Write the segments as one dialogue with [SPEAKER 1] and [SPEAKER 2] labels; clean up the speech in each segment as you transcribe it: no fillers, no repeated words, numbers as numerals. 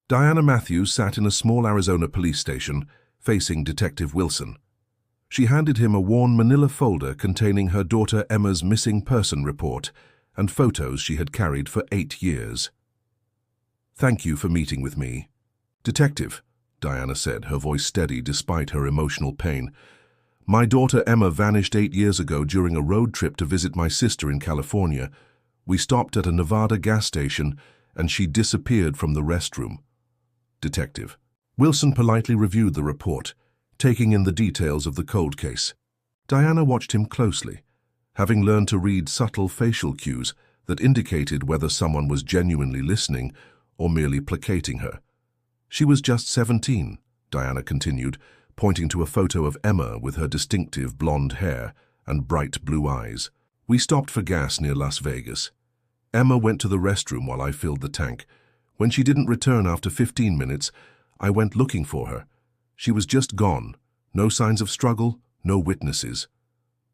[SPEAKER 1] Diana Matthews sat in a small Arizona police station, facing Detective Wilson. She handed him a worn manila folder containing her daughter Emma's missing person report and photos she had carried for 8 years. "Thank you for meeting with me." "Detective," Diana said, her voice steady despite her emotional pain, "my daughter Emma vanished 8 years ago during a road trip to visit my sister in California. We stopped at a Nevada gas station and she disappeared from the restroom." Detective. Wilson politely reviewed the report, taking in the details of the cold case. Diana watched him closely, having learned to read subtle facial cues that indicated whether someone was genuinely listening or merely placating her. "She was just 17, Diana continued, pointing to a photo of Emma with her distinctive blonde hair and bright blue eyes. "We stopped for gas near Las Vegas. Emma went to the restroom while I filled the tank. When she didn't return after 15 minutes, I went looking for her. She was just gone. No signs of struggle, no witnesses."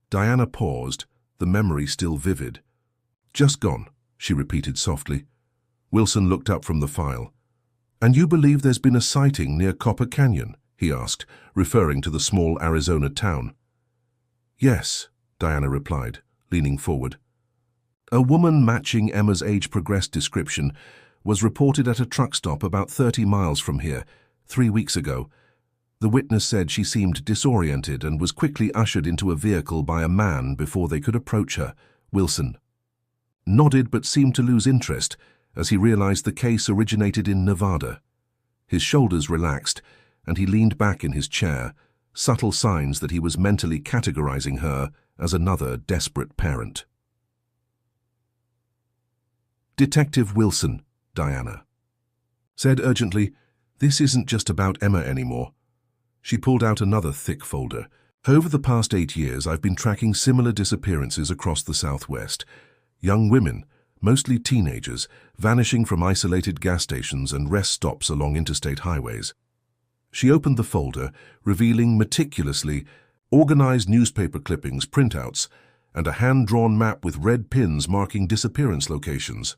[SPEAKER 1] Diana paused, the memory still vivid. "Just gone," she repeated softly. Wilson looked up from the file. "And you believe there's been a sighting near Copper Canyon?" he asked, referring to the small Arizona town. "Yes," Diana replied, leaning forward. "A woman matching Emma's age-progressed description was reported at a truck stop about 30 miles from here, 3 weeks ago. The witness said she seemed disoriented and was quickly ushered into a vehicle by a man before they could approach her." Wilson nodded but seemed to lose interest as he realized the case originated in Nevada. His shoulders relaxed and he leaned back in his chair, subtle signs that he was mentally categorizing her as another desperate parent. "Detective Wilson," Diana said urgently, "this isn't just about Emma anymore." She pulled out another thick folder. "Over the past 8 years, I've been tracking similar disappearances across the Southwest. Young women, mostly teenagers, vanishing from isolated gas stations and rest stops along interstate highways." She opened the folder, revealing meticulously organized newspaper clippings, printouts, and a hand-drawn map with red pins marking disappearance locations.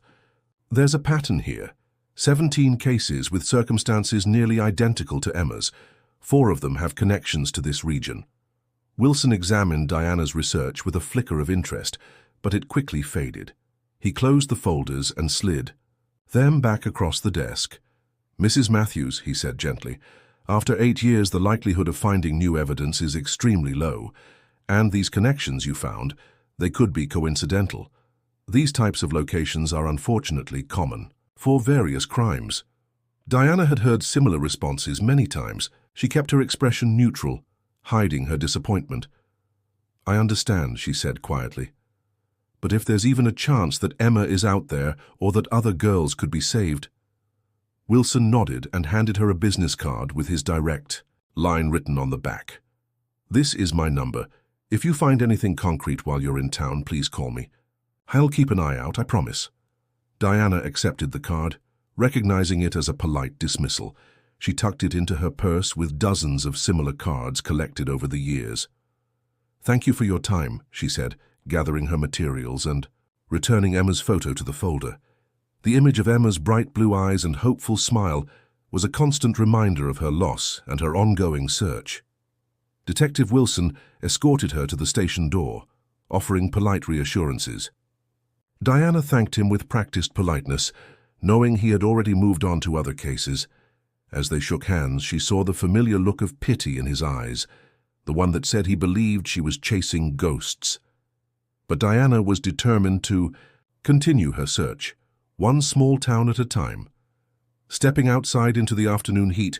[SPEAKER 1] "There's a pattern here. 17 cases with circumstances nearly identical to Emma's. 4 of them have connections to this region." Wilson examined Diana's research with a flicker of interest, but it quickly faded. He closed the folders and slid them back across the desk. "Mrs. Matthews," he said gently, "after 8 years the likelihood of finding new evidence is extremely low, and these connections you found, they could be coincidental. These types of locations are unfortunately common for various crimes." Diana had heard similar responses many times. She kept her expression neutral, hiding her disappointment. "I understand," she said quietly. "But if there's even a chance that Emma is out there or that other girls could be saved—" Wilson nodded and handed her a business card with his direct line written on the back. "This is my number. If you find anything concrete while you're in town, please call me. I'll keep an eye out, I promise." Diana accepted the card, recognizing it as a polite dismissal. She tucked it into her purse with dozens of similar cards collected over the years. "Thank you for your time," she said, gathering her materials and returning Emma's photo to the folder. The image of Emma's bright blue eyes and hopeful smile was a constant reminder of her loss and her ongoing search. Detective Wilson escorted her to the station door, offering polite reassurances. Diana thanked him with practiced politeness, knowing he had already moved on to other cases. As they shook hands, she saw the familiar look of pity in his eyes, the one that said he believed she was chasing ghosts. But Diana was determined to continue her search, one small town at a time. Stepping outside into the afternoon heat,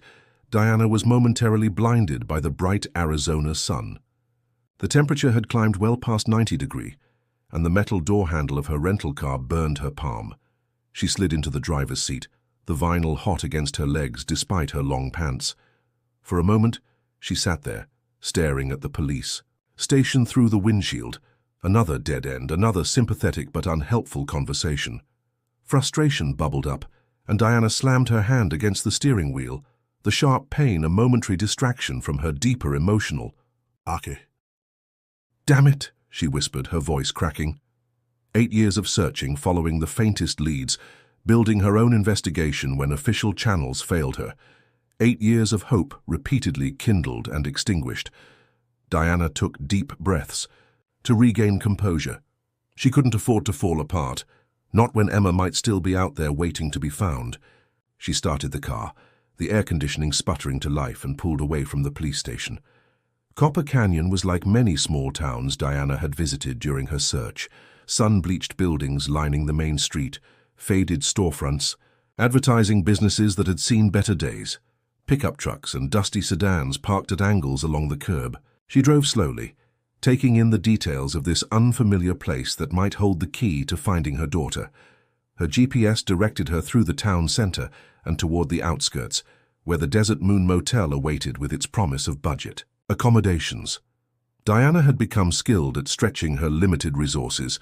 [SPEAKER 1] Diana was momentarily blinded by the bright Arizona sun. The temperature had climbed well past 90 degrees, and the metal door handle of her rental car burned her palm. She slid into the driver's seat, the vinyl hot against her legs despite her long pants. For a moment, she sat there, staring at the police station through the windshield. Another dead end, another sympathetic but unhelpful conversation. Frustration bubbled up, and Diana slammed her hand against the steering wheel, the sharp pain a momentary distraction from her deeper emotional. "Okay." "Damn it," she whispered, her voice cracking. 8 years of searching, following the faintest leads, building her own investigation when official channels failed her. 8 years of hope repeatedly kindled and extinguished. Diana took deep breaths to regain composure. She couldn't afford to fall apart, not when Emma might still be out there waiting to be found. She started the car, the air conditioning sputtering to life, and pulled away from the police station. Copper Canyon was like many small towns Diana had visited during her search. Sun-bleached buildings lining the main street, faded storefronts, advertising businesses that had seen better days, pickup trucks and dusty sedans parked at angles along the curb. She drove slowly, taking in the details of this unfamiliar place that might hold the key to finding her daughter. Her GPS directed her through the town center and toward the outskirts, where the Desert Moon Motel awaited with its promise of budget accommodations. Diana had become skilled at stretching her limited resources.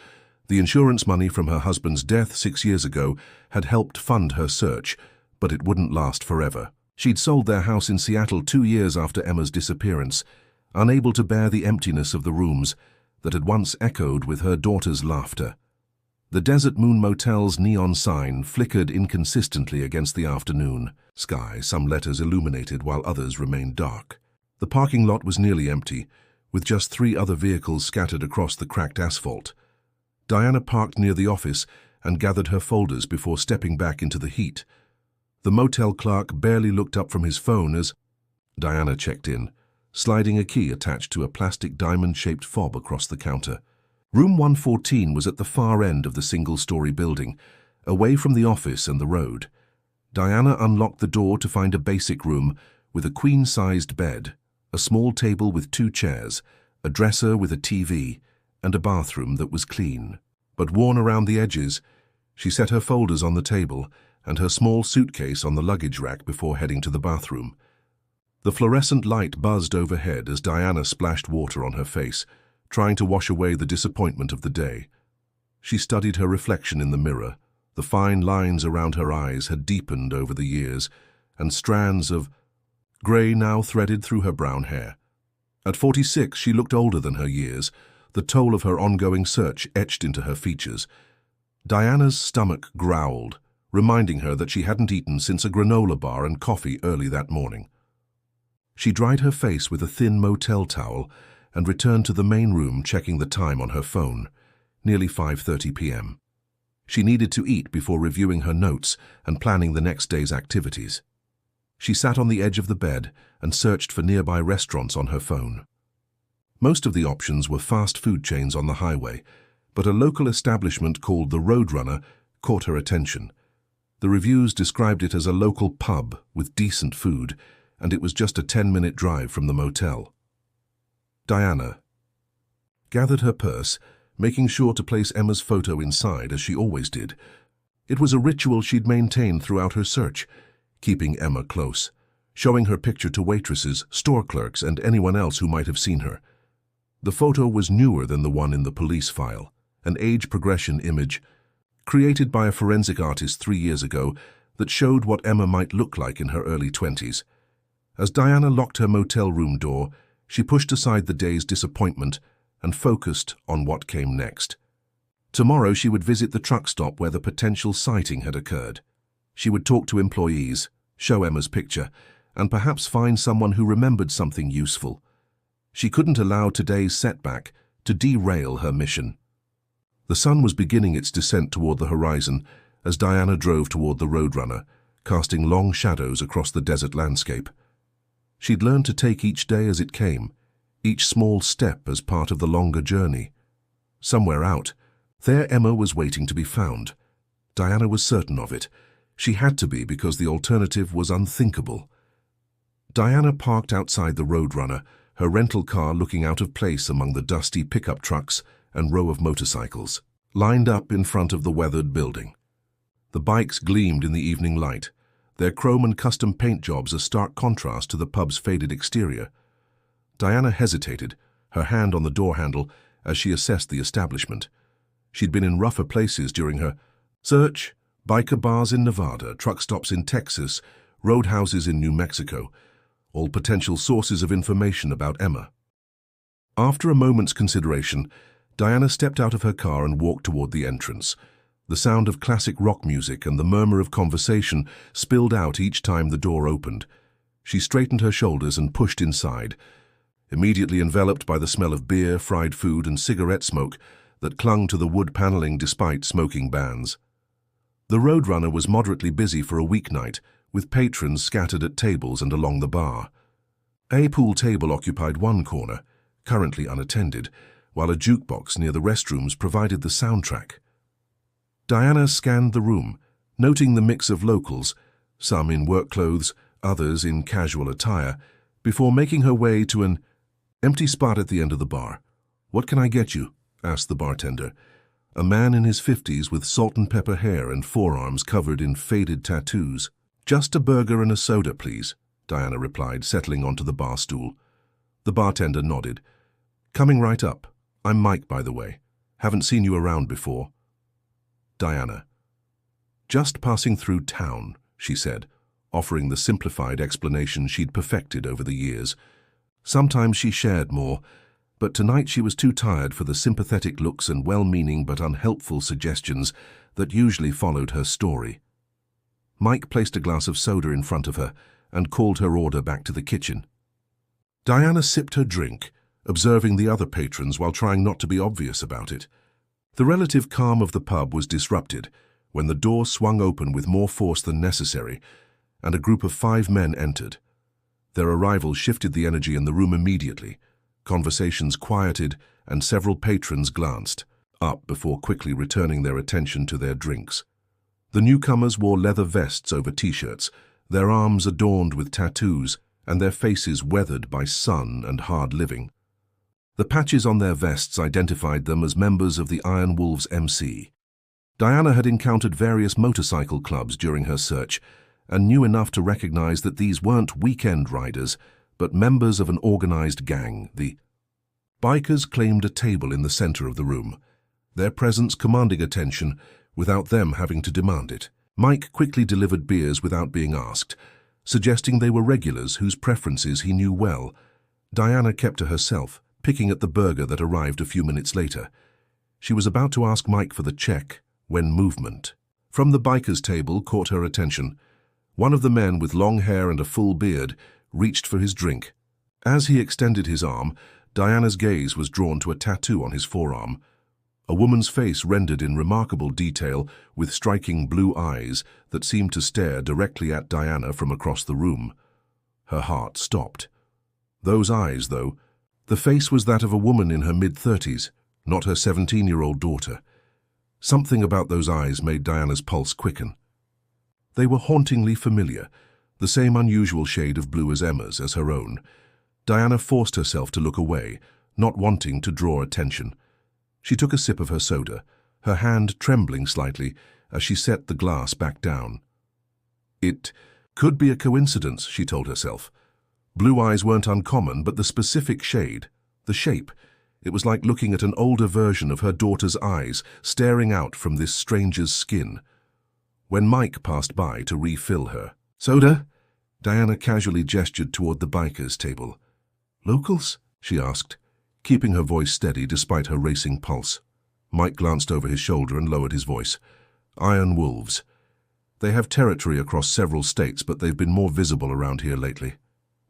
[SPEAKER 1] The insurance money from her husband's death 6 years ago had helped fund her search, but it wouldn't last forever. She'd sold their house in Seattle 2 years after Emma's disappearance, unable to bear the emptiness of the rooms that had once echoed with her daughter's laughter. The Desert Moon Motel's neon sign flickered inconsistently against the afternoon sky, some letters illuminated while others remained dark. The parking lot was nearly empty, with just 3 other vehicles scattered across the cracked asphalt. Diana parked near the office and gathered her folders before stepping back into the heat. The motel clerk barely looked up from his phone as Diana checked in, sliding a key attached to a plastic diamond-shaped fob across the counter. Room 114 was at the far end of the single-story building, away from the office and the road. Diana unlocked the door to find a basic room with a queen-sized bed, a small table with 2 chairs, a dresser with a TV, and a bathroom that was clean, but worn around the edges. She set her folders on the table and her small suitcase on the luggage rack before heading to the bathroom. The fluorescent light buzzed overhead as Diana splashed water on her face, trying to wash away the disappointment of the day. She studied her reflection in the mirror. The fine lines around her eyes had deepened over the years, and strands of grey now threaded through her brown hair. At 46, she looked older than her years, the toll of her ongoing search etched into her features. Diana's stomach growled, reminding her that she hadn't eaten since a granola bar and coffee early that morning. She dried her face with a thin motel towel and returned to the main room, checking the time on her phone. Nearly 5:30 p.m. She needed to eat before reviewing her notes and planning the next day's activities. She sat on the edge of the bed and searched for nearby restaurants on her phone. Most of the options were fast food chains on the highway, but a local establishment called the Roadrunner caught her attention. The reviews described it as a local pub with decent food, and it was just a 10-minute drive from the motel. Diana gathered her purse, making sure to place Emma's photo inside as she always did. It was a ritual she'd maintained throughout her search, keeping Emma close, showing her picture to waitresses, store clerks, and anyone else who might have seen her. The photo was newer than the one in the police file, an age progression image created by a forensic artist 3 years ago that showed what Emma might look like in her early 20s. As Diana locked her motel room door, she pushed aside the day's disappointment and focused on what came next. Tomorrow she would visit the truck stop where the potential sighting had occurred. She would talk to employees, show Emma's picture, and perhaps find someone who remembered something useful. She couldn't allow today's setback to derail her mission. The sun was beginning its descent toward the horizon as Diana drove toward the Roadrunner, casting long shadows across the desert landscape. She'd learned to take each day as it came, each small step as part of the longer journey. Somewhere out there, Emma was waiting to be found. Diana was certain of it. She had to be, because the alternative was unthinkable. Diana parked outside the Roadrunner, her rental car looking out of place among the dusty pickup trucks and row of motorcycles, lined up in front of the weathered building. The bikes gleamed in the evening light, their chrome and custom paint jobs a stark contrast to the pub's faded exterior. Diana hesitated, her hand on the door handle, as she assessed the establishment. She'd been in rougher places during her search: biker bars in Nevada, truck stops in Texas, roadhouses in New Mexico, all potential sources of information about Emma. After a moment's consideration, Diana stepped out of her car and walked toward the entrance. The sound of classic rock music and the murmur of conversation spilled out each time the door opened. She straightened her shoulders and pushed inside, immediately enveloped by the smell of beer, fried food, and cigarette smoke that clung to the wood paneling despite smoking bans. The Roadrunner was moderately busy for a weeknight, with patrons scattered at tables and along the bar. A pool table occupied one corner, currently unattended, while a jukebox near the restrooms provided the soundtrack. Diana scanned the room, noting the mix of locals, some in work clothes, others in casual attire, before making her way to an empty spot at the end of the bar. "What can I get you?" asked the bartender. A man in his 50s with salt and pepper hair and forearms covered in faded tattoos. "Just a burger and a soda, please," Diana replied, settling onto the bar stool. The bartender nodded. "Coming right up. I'm Mike, by the way. Haven't seen you around before." Diana. "Just passing through town," she said, offering the simplified explanation she'd perfected over the years. Sometimes she shared more, but tonight she was too tired for the sympathetic looks and well-meaning but unhelpful suggestions that usually followed her story. Mike placed a glass of soda in front of her and called her order back to the kitchen. Diana sipped her drink, observing the other patrons while trying not to be obvious about it. The relative calm of the pub was disrupted when the door swung open with more force than necessary, and a group of 5 men entered. Their arrival shifted the energy in the room immediately. Conversations quieted, and several patrons glanced up before quickly returning their attention to their drinks. The newcomers wore leather vests over t-shirts, their arms adorned with tattoos, and their faces weathered by sun and hard living. The patches on their vests identified them as members of the Iron Wolves MC. Diana had encountered various motorcycle clubs during her search, and knew enough to recognize that these weren't weekend riders, but members of an organized gang. The bikers claimed a table in the center of the room, their presence commanding attention without them having to demand it. Mike quickly delivered beers without being asked, suggesting they were regulars whose preferences he knew well. Diana kept to herself, picking at the burger that arrived a few minutes later. She was about to ask Mike for the check when movement from the bikers' table caught her attention. One of the men with long hair and a full beard reached for his drink. As he extended his arm, Diana's gaze was drawn to a tattoo on his forearm. A woman's face rendered in remarkable detail with striking blue eyes that seemed to stare directly at Diana from across the room. Her heart stopped. Those eyes, though, the face was that of a woman in her mid-30s, not her 17-year-old daughter. Something about those eyes made Diana's pulse quicken. They were hauntingly familiar, the same unusual shade of blue as Emma's as her own. Diana forced herself to look away, not wanting to draw attention. She took a sip of her soda, her hand trembling slightly as she set the glass back down. It could be a coincidence, she told herself. Blue eyes weren't uncommon, but the specific shade, the shape, it was like looking at an older version of her daughter's eyes staring out from this stranger's skin. When Mike passed by to refill her, "Soda?" Diana casually gestured toward the bikers' table. "Locals?" she asked, keeping her voice steady despite her racing pulse. Mike glanced over his shoulder and lowered his voice. "Iron Wolves. They have territory across several states, but they've been more visible around here lately.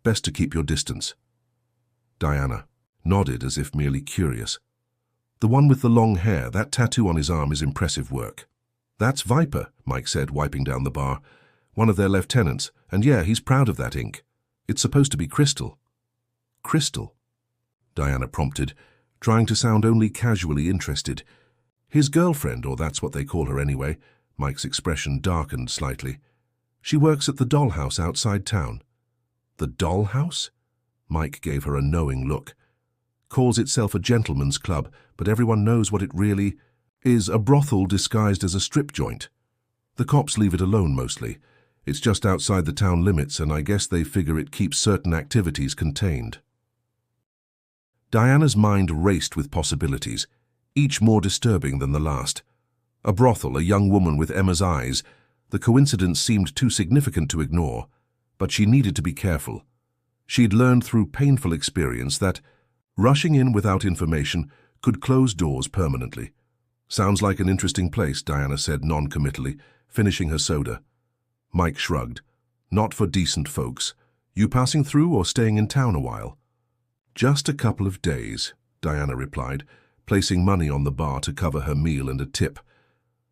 [SPEAKER 1] Best to keep your distance." Diana nodded as if merely curious. "The one with the long hair, that tattoo on his arm is impressive work." "That's Viper," Mike said, wiping down the bar. "One of their lieutenants, and yeah, he's proud of that ink. It's supposed to be crystal." "Crystal?" Diana prompted, trying to sound only casually interested. "His girlfriend, or that's what they call her anyway." Mike's expression darkened slightly. "She works at the Dollhouse outside town." "The Dollhouse?" Mike gave her a knowing look. "Calls itself a gentleman's club, but everyone knows what it really is, a brothel disguised as a strip joint. The cops leave it alone mostly. It's just outside the town limits, and I guess they figure it keeps certain activities contained." Diana's mind raced with possibilities, each more disturbing than the last. A brothel, a young woman with Emma's eyes. The coincidence seemed too significant to ignore, but she needed to be careful. She'd learned through painful experience that rushing in without information could close doors permanently. Sounds like an interesting place, Diana said non-committally, finishing her soda. Mike shrugged. Not for decent folks. You passing through or staying in town a while? Just a couple of days, Diana replied, placing money on the bar to cover her meal and a tip.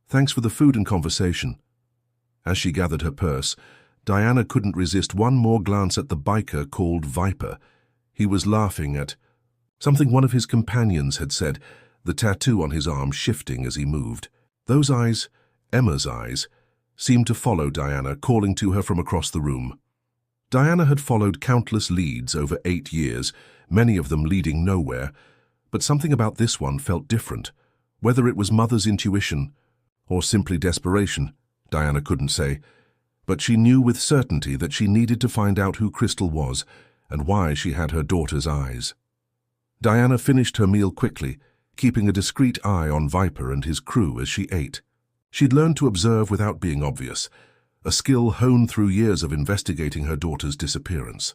[SPEAKER 1] Thanks for the food and conversation. As she gathered her purse, Diana couldn't resist one more glance at the biker called Viper. He was laughing at something one of his companions had said, the tattoo on his arm shifting as he moved. Those eyes, Emma's eyes, seemed to follow Diana, calling to her from across the room. Diana had followed countless leads over 8 years, many of them leading nowhere, but something about this one felt different. Whether it was mother's intuition or simply desperation, Diana couldn't say, but she knew with certainty that she needed to find out who Crystal was and why she had her daughter's eyes. Diana finished her meal quickly, keeping a discreet eye on Viper and his crew as she ate. She'd learned to observe without being obvious, a skill honed through years of investigating her daughter's disappearance.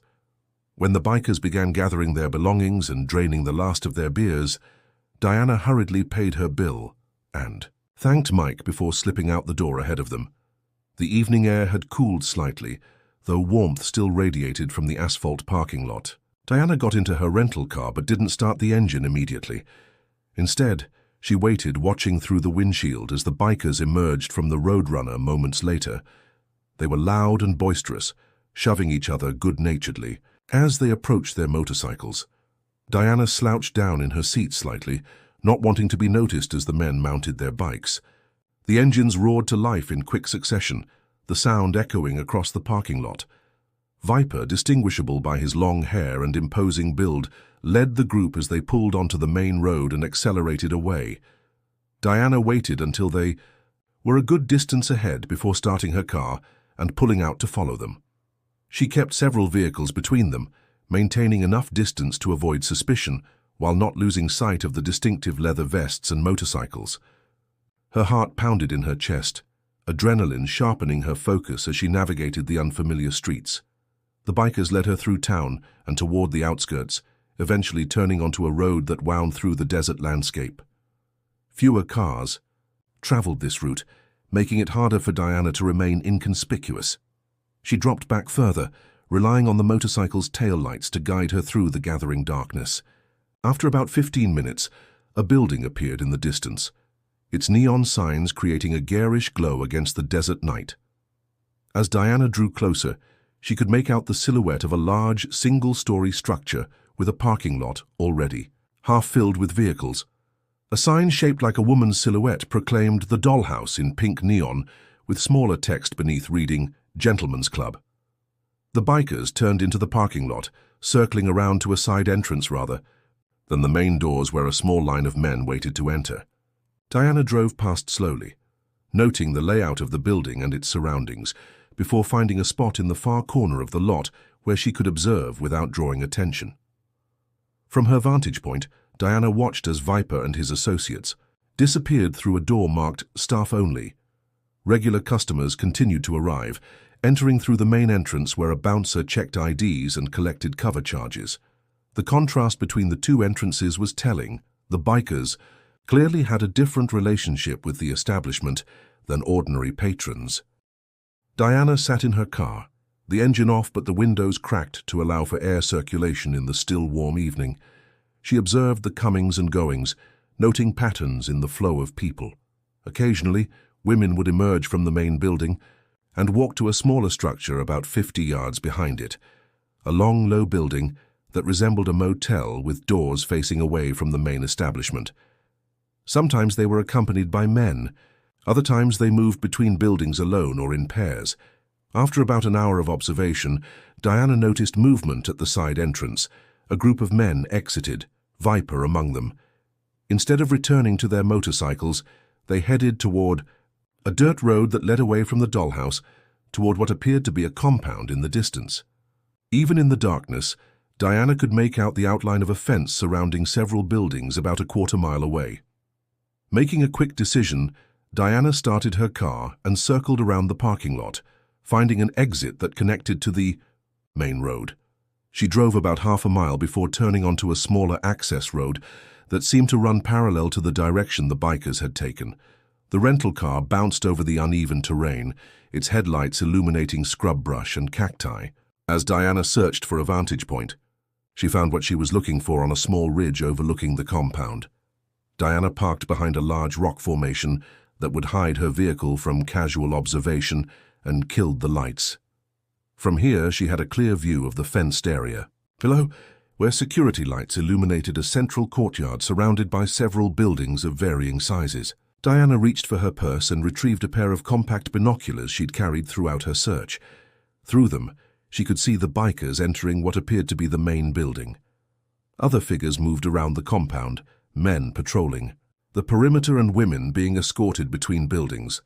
[SPEAKER 1] When the bikers began gathering their belongings and draining the last of their beers, Diana hurriedly paid her bill and thanked Mike before slipping out the door ahead of them. The evening air had cooled slightly, though warmth still radiated from the asphalt parking lot. Diana got into her rental car but didn't start the engine immediately. Instead, she waited, watching through the windshield as the bikers emerged from the Roadrunner moments later. They were loud and boisterous, shoving each other good-naturedly. As they approached their motorcycles, Diana slouched down in her seat slightly, not wanting to be noticed as the men mounted their bikes. The engines roared to life in quick succession, the sound echoing across the parking lot. Viper, distinguishable by his long hair and imposing build, led the group as they pulled onto the main road and accelerated away. Diana waited until they were a good distance ahead before starting her car and pulling out to follow them. She kept several vehicles between them, maintaining enough distance to avoid suspicion while not losing sight of the distinctive leather vests and motorcycles. Her heart pounded in her chest, adrenaline sharpening her focus as she navigated the unfamiliar streets. The bikers led her through town and toward the outskirts, eventually turning onto a road that wound through the desert landscape. Fewer cars traveled this route, making it harder for Diana to remain inconspicuous. She dropped back further, relying on the motorcycle's taillights to guide her through the gathering darkness. After about 15 minutes, a building appeared in the distance, its neon signs creating a garish glow against the desert night. As Diana drew closer, she could make out the silhouette of a large, single-story structure with a parking lot already, half filled with vehicles. A sign shaped like a woman's silhouette proclaimed the Dollhouse in pink neon, with smaller text beneath reading, Gentlemen's Club. The bikers turned into the parking lot, circling around to a side entrance rather than the main doors where a small line of men waited to enter. Diana drove past slowly, noting the layout of the building and its surroundings, before finding a spot in the far corner of the lot where she could observe without drawing attention. From her vantage point, Diana watched as Viper and his associates disappeared through a door marked Staff Only. Regular customers continued to arrive, entering through the main entrance where a bouncer checked IDs and collected cover charges. The contrast between the two entrances was telling. The bikers clearly had a different relationship with the establishment than ordinary patrons. Diana sat in her car, the engine off but the windows cracked to allow for air circulation in the still warm evening. She observed the comings and goings, noting patterns in the flow of people. Occasionally, women would emerge from the main building and walk to a smaller structure about 50 yards behind it, a long, low building that resembled a motel with doors facing away from the main establishment. Sometimes they were accompanied by men. Other times they moved between buildings alone or in pairs. After about an hour of observation, Diana noticed movement at the side entrance. A group of men exited, Viper among them. Instead of returning to their motorcycles, they headed toward a dirt road that led away from the Dollhouse toward what appeared to be a compound in the distance. Even in the darkness, Diana could make out the outline of a fence surrounding several buildings about a quarter-mile away. Making a quick decision, Diana started her car and circled around the parking lot, finding an exit that connected to the main road. She drove about half a mile before turning onto a smaller access road that seemed to run parallel to the direction the bikers had taken. The rental car bounced over the uneven terrain, its headlights illuminating scrub brush and cacti. As Diana searched for a vantage point, she found what she was looking for on a small ridge overlooking the compound. Diana parked behind a large rock formation that would hide her vehicle from casual observation and killed the lights. From here, she had a clear view of the fenced area. Below, where security lights illuminated a central courtyard surrounded by several buildings of varying sizes. Diana reached for her purse and retrieved a pair of compact binoculars she'd carried throughout her search. Through them, she could see the bikers entering what appeared to be the main building. Other figures moved around the compound, men patrolling, the perimeter and women being escorted between buildings.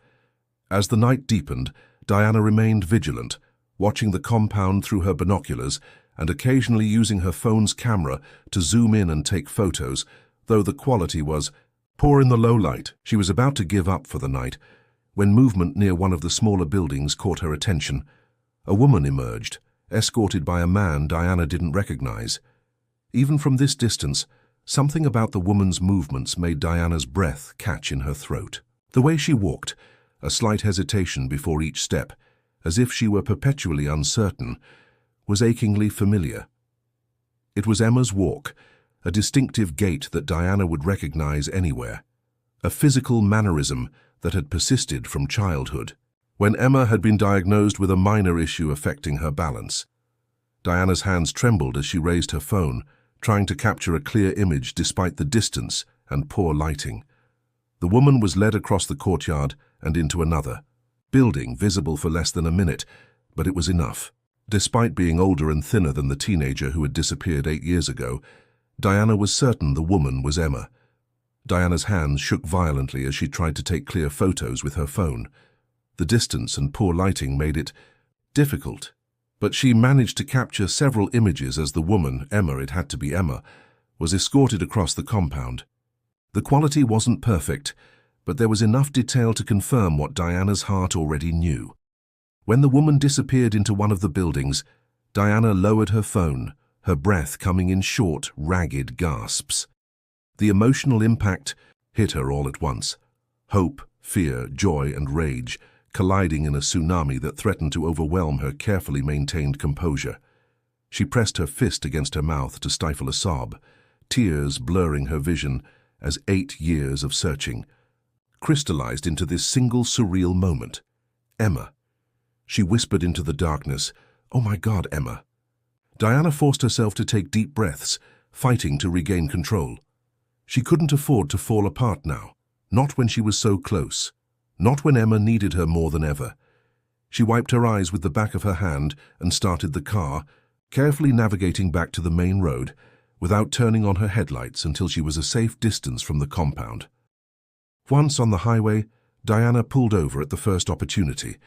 [SPEAKER 1] As the night deepened, Diana remained vigilant, watching the compound through her binoculars and occasionally using her phone's camera to zoom in and take photos, though the quality was poor in the low light. She was about to give up for the night when movement near one of the smaller buildings caught her attention. A woman emerged, escorted by a man Diana didn't recognize. Even from this distance, something about the woman's movements made Diana's breath catch in her throat. The way she walked, a slight hesitation before each step, as if she were perpetually uncertain, was achingly familiar. It was Emma's walk, a distinctive gait that Diana would recognize anywhere, a physical mannerism that had persisted from childhood. When Emma had been diagnosed with a minor issue affecting her balance, Diana's hands trembled as she raised her phone, trying to capture a clear image despite the distance and poor lighting. The woman was led across the courtyard and into another building, visible for less than a minute, but it was enough. Despite being older and thinner than the teenager who had disappeared 8 years ago, Diana was certain the woman was Emma. Diana's hands shook violently as she tried to take clear photos with her phone. The distance and poor lighting made it difficult, but she managed to capture several images as the woman, Emma, it had to be Emma, was escorted across the compound. The quality wasn't perfect, but there was enough detail to confirm what Diana's heart already knew. When the woman disappeared into one of the buildings, Diana lowered her phone, her breath coming in short, ragged gasps. The emotional impact hit her all at once. Hope, fear, joy, and rage colliding in a tsunami that threatened to overwhelm her carefully maintained composure. She pressed her fist against her mouth to stifle a sob, tears blurring her vision as 8 years of searching crystallized into this single surreal moment. Emma. She whispered into the darkness, "Oh my God, Emma." Diana forced herself to take deep breaths, fighting to regain control. She couldn't afford to fall apart now, not when she was so close, not when Emma needed her more than ever. She wiped her eyes with the back of her hand and started the car, carefully navigating back to the main road without turning on her headlights until she was a safe distance from the compound. Once on the highway, Diana pulled over at the first opportunity,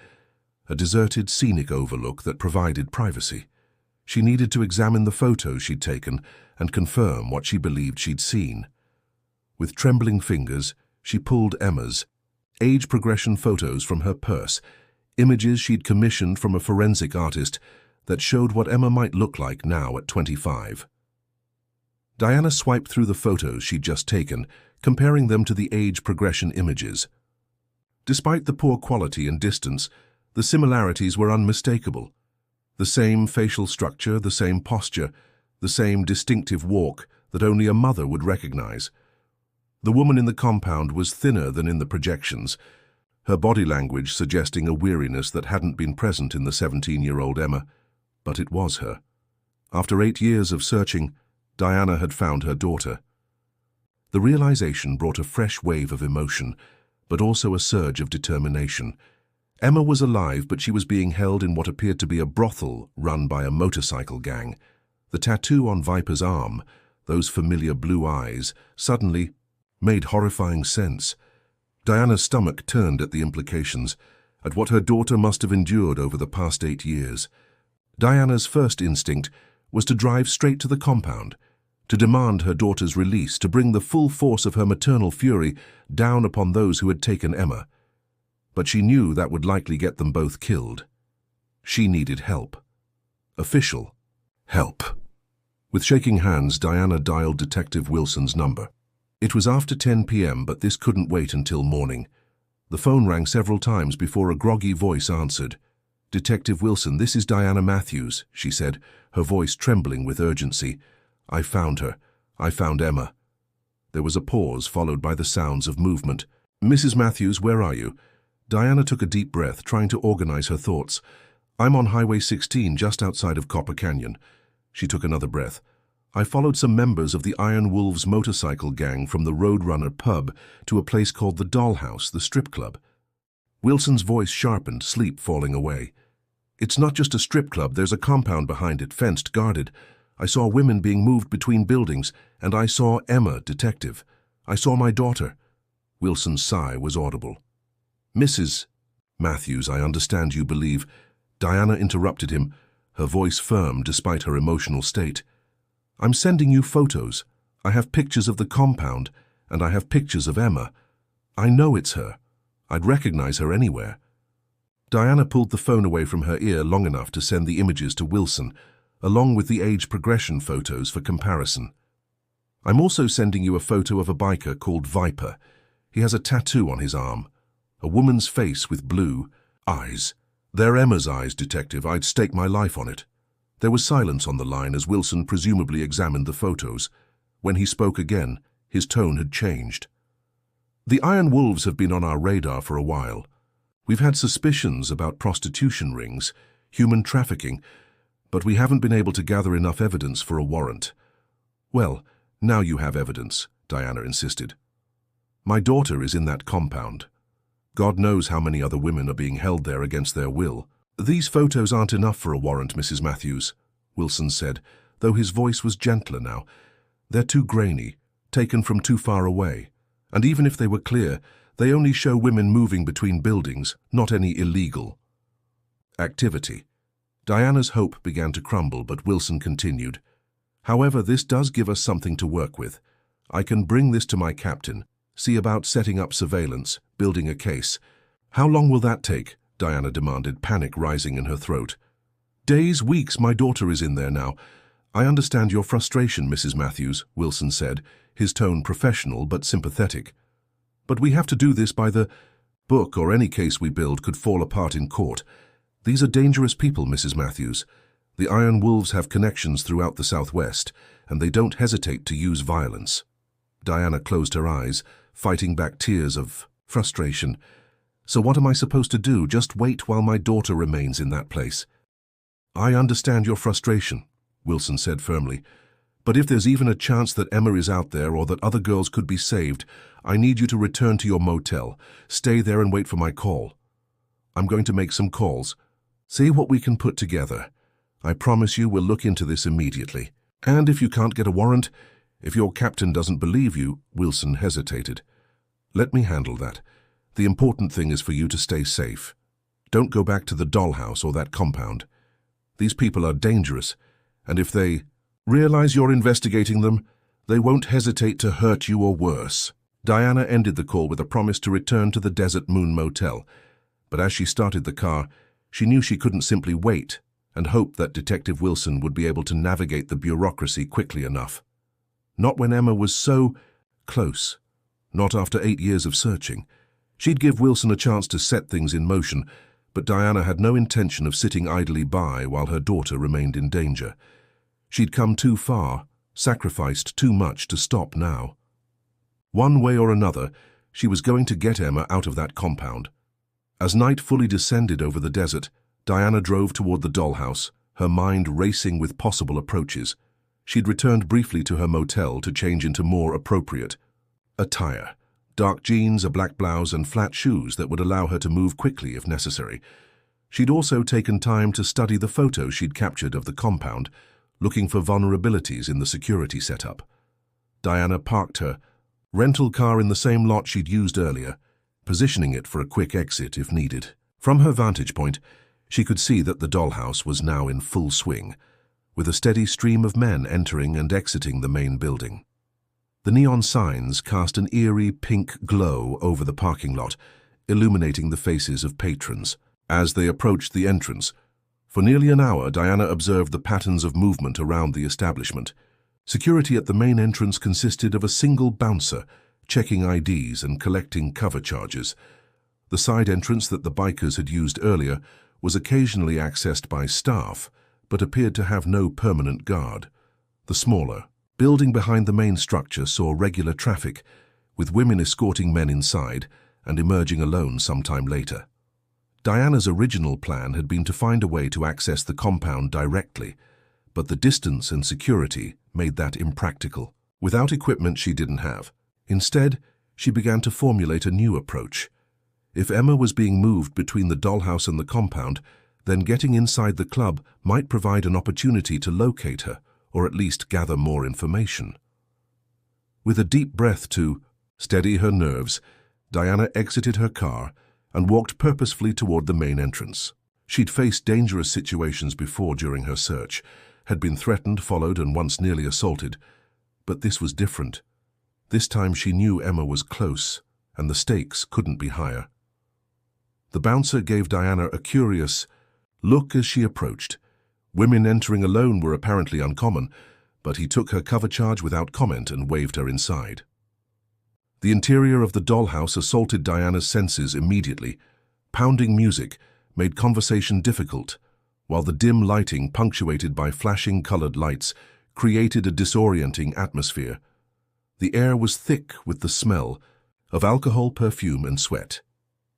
[SPEAKER 1] a deserted, scenic overlook that provided privacy. She needed to examine the photos she'd taken and confirm what she believed she'd seen. With trembling fingers, she pulled Emma's age progression photos from her purse, images she'd commissioned from a forensic artist that showed what Emma might look like now at 25. Diana swiped through the photos she'd just taken, comparing them to the age progression images. Despite the poor quality and distance, the similarities were unmistakable. The same facial structure, the same posture, the same distinctive walk that only a mother would recognize. The woman in the compound was thinner than in the projections, her body language suggesting a weariness that hadn't been present in the 17-year-old Emma, but it was her. After 8 years of searching, Diana had found her daughter. The realization brought a fresh wave of emotion, but also a surge of determination. Emma was alive, but she was being held in what appeared to be a brothel run by a motorcycle gang. The tattoo on Viper's arm, those familiar blue eyes, suddenly made horrifying sense. Diana's stomach turned at the implications, at what her daughter must have endured over the past 8 years. Diana's first instinct was to drive straight to the compound, to demand her daughter's release, to bring the full force of her maternal fury down upon those who had taken Emma. But she knew that would likely get them both killed. She needed help. Official help. With shaking hands, Diana dialed Detective Wilson's number. It was after 10 p.m., but this couldn't wait until morning. The phone rang several times before a groggy voice answered. "Detective Wilson, this is Diana Matthews," she said, her voice trembling with urgency. "I found her. I found Emma." There was a pause, followed by the sounds of movement. "Mrs. Matthews, where are you?" Diana took a deep breath, trying to organize her thoughts. "I'm on Highway 16, just outside of Copper Canyon." She took another breath. "I followed some members of the Iron Wolves motorcycle gang from the Roadrunner pub to a place called the Dollhouse, the strip club." Wilson's voice sharpened, sleep falling away. "It's not just a strip club, there's a compound behind it, fenced, guarded. I saw women being moved between buildings, and I saw Emma, detective. I saw my daughter." Wilson's sigh was audible. "Mrs. Matthews, I understand you believe—" Diana interrupted him, her voice firm despite her emotional state. "I'm sending you photos. I have pictures of the compound, and I have pictures of Emma. I know it's her. I'd recognize her anywhere." Diana pulled the phone away from her ear long enough to send the images to Wilson, along with the age progression photos for comparison. "I'm also sending you a photo of a biker called Viper. He has a tattoo on his arm. A woman's face with blue eyes. They're Emma's eyes, detective. I'd stake my life on it." There was silence on the line as Wilson presumably examined the photos. When he spoke again, his tone had changed. "The Iron Wolves have been on our radar for a while. We've had suspicions about prostitution rings, human trafficking, but we haven't been able to gather enough evidence for a warrant." "Well, now you have evidence," Diana insisted. "My daughter is in that compound. God knows how many other women are being held there against their will." "These photos aren't enough for a warrant, Mrs. Matthews," Wilson said, though his voice was gentler now. "They're too grainy, taken from too far away. And even if they were clear, they only show women moving between buildings, not any illegal activity." Diana's hope began to crumble, but Wilson continued. "However, this does give us something to work with. I can bring this to my captain, see about setting up surveillance, building a case." "How long will that take?" Diana demanded, panic rising in her throat. "Days, weeks. My daughter is in there now." "I understand your frustration, Mrs. Matthews," Wilson said, his tone professional but sympathetic. "But we have to do this by the book, or any case we build could fall apart in court. These are dangerous people, Mrs. Matthews. The Iron Wolves have connections throughout the Southwest, and they don't hesitate to use violence." Diana closed her eyes, fighting back tears of frustration. "So what am I supposed to do? Just wait while my daughter remains in that place?" "I understand your frustration," Wilson said firmly. "But if there's even a chance that Emma is out there or that other girls could be saved, I need you to return to your motel. Stay there and wait for my call. I'm going to make some calls. See what we can put together. I promise you we'll look into this immediately. And if you can't get a warrant, if your captain doesn't believe you," Wilson hesitated. "Let me handle that. The important thing is for you to stay safe. Don't go back to the dollhouse or that compound. These people are dangerous, and if they realize you're investigating them, they won't hesitate to hurt you or worse." Diana ended the call with a promise to return to the Desert Moon Motel, but as she started the car, she knew she couldn't simply wait and hope that Detective Wilson would be able to navigate the bureaucracy quickly enough. Not when Emma was so close. Not after 8 years of searching. She'd give Wilson a chance to set things in motion, but Diana had no intention of sitting idly by while her daughter remained in danger. She'd come too far, sacrificed too much to stop now. One way or another, she was going to get Emma out of that compound. As night fully descended over the desert, Diana drove toward the dollhouse, her mind racing with possible approaches. She'd returned briefly to her motel to change into more appropriate attire. Dark jeans, a black blouse, and flat shoes that would allow her to move quickly if necessary. She'd also taken time to study the photos she'd captured of the compound, looking for vulnerabilities in the security setup. Diana parked her rental car in the same lot she'd used earlier, positioning it for a quick exit if needed. From her vantage point, she could see that the dollhouse was now in full swing, with a steady stream of men entering and exiting the main building. The neon signs cast an eerie pink glow over the parking lot, illuminating the faces of patrons. As they approached the entrance, for nearly an hour, Diana observed the patterns of movement around the establishment. Security at the main entrance consisted of a single bouncer, checking IDs and collecting cover charges. The side entrance that the bikers had used earlier was occasionally accessed by staff, but appeared to have no permanent guard. The smaller building behind the main structure saw regular traffic, with women escorting men inside and emerging alone sometime later. Diana's original plan had been to find a way to access the compound directly, but the distance and security made that impractical. Without equipment she didn't have. Instead, she began to formulate a new approach. If Emma was being moved between the dollhouse and the compound, then getting inside the club might provide an opportunity to locate her, or at least gather more information. With a deep breath to steady her nerves, Diana exited her car and walked purposefully toward the main entrance. She'd faced dangerous situations before during her search, had been threatened, followed, and once nearly assaulted. But this was different. This time she knew Emma was close, and the stakes couldn't be higher. The bouncer gave Diana a curious look as she approached. Women entering alone were apparently uncommon, but he took her cover charge without comment and waved her inside. The interior of the dollhouse assaulted Diana's senses immediately. Pounding music made conversation difficult, while the dim lighting, punctuated by flashing colored lights, created a disorienting atmosphere. The air was thick with the smell of alcohol, perfume, and sweat.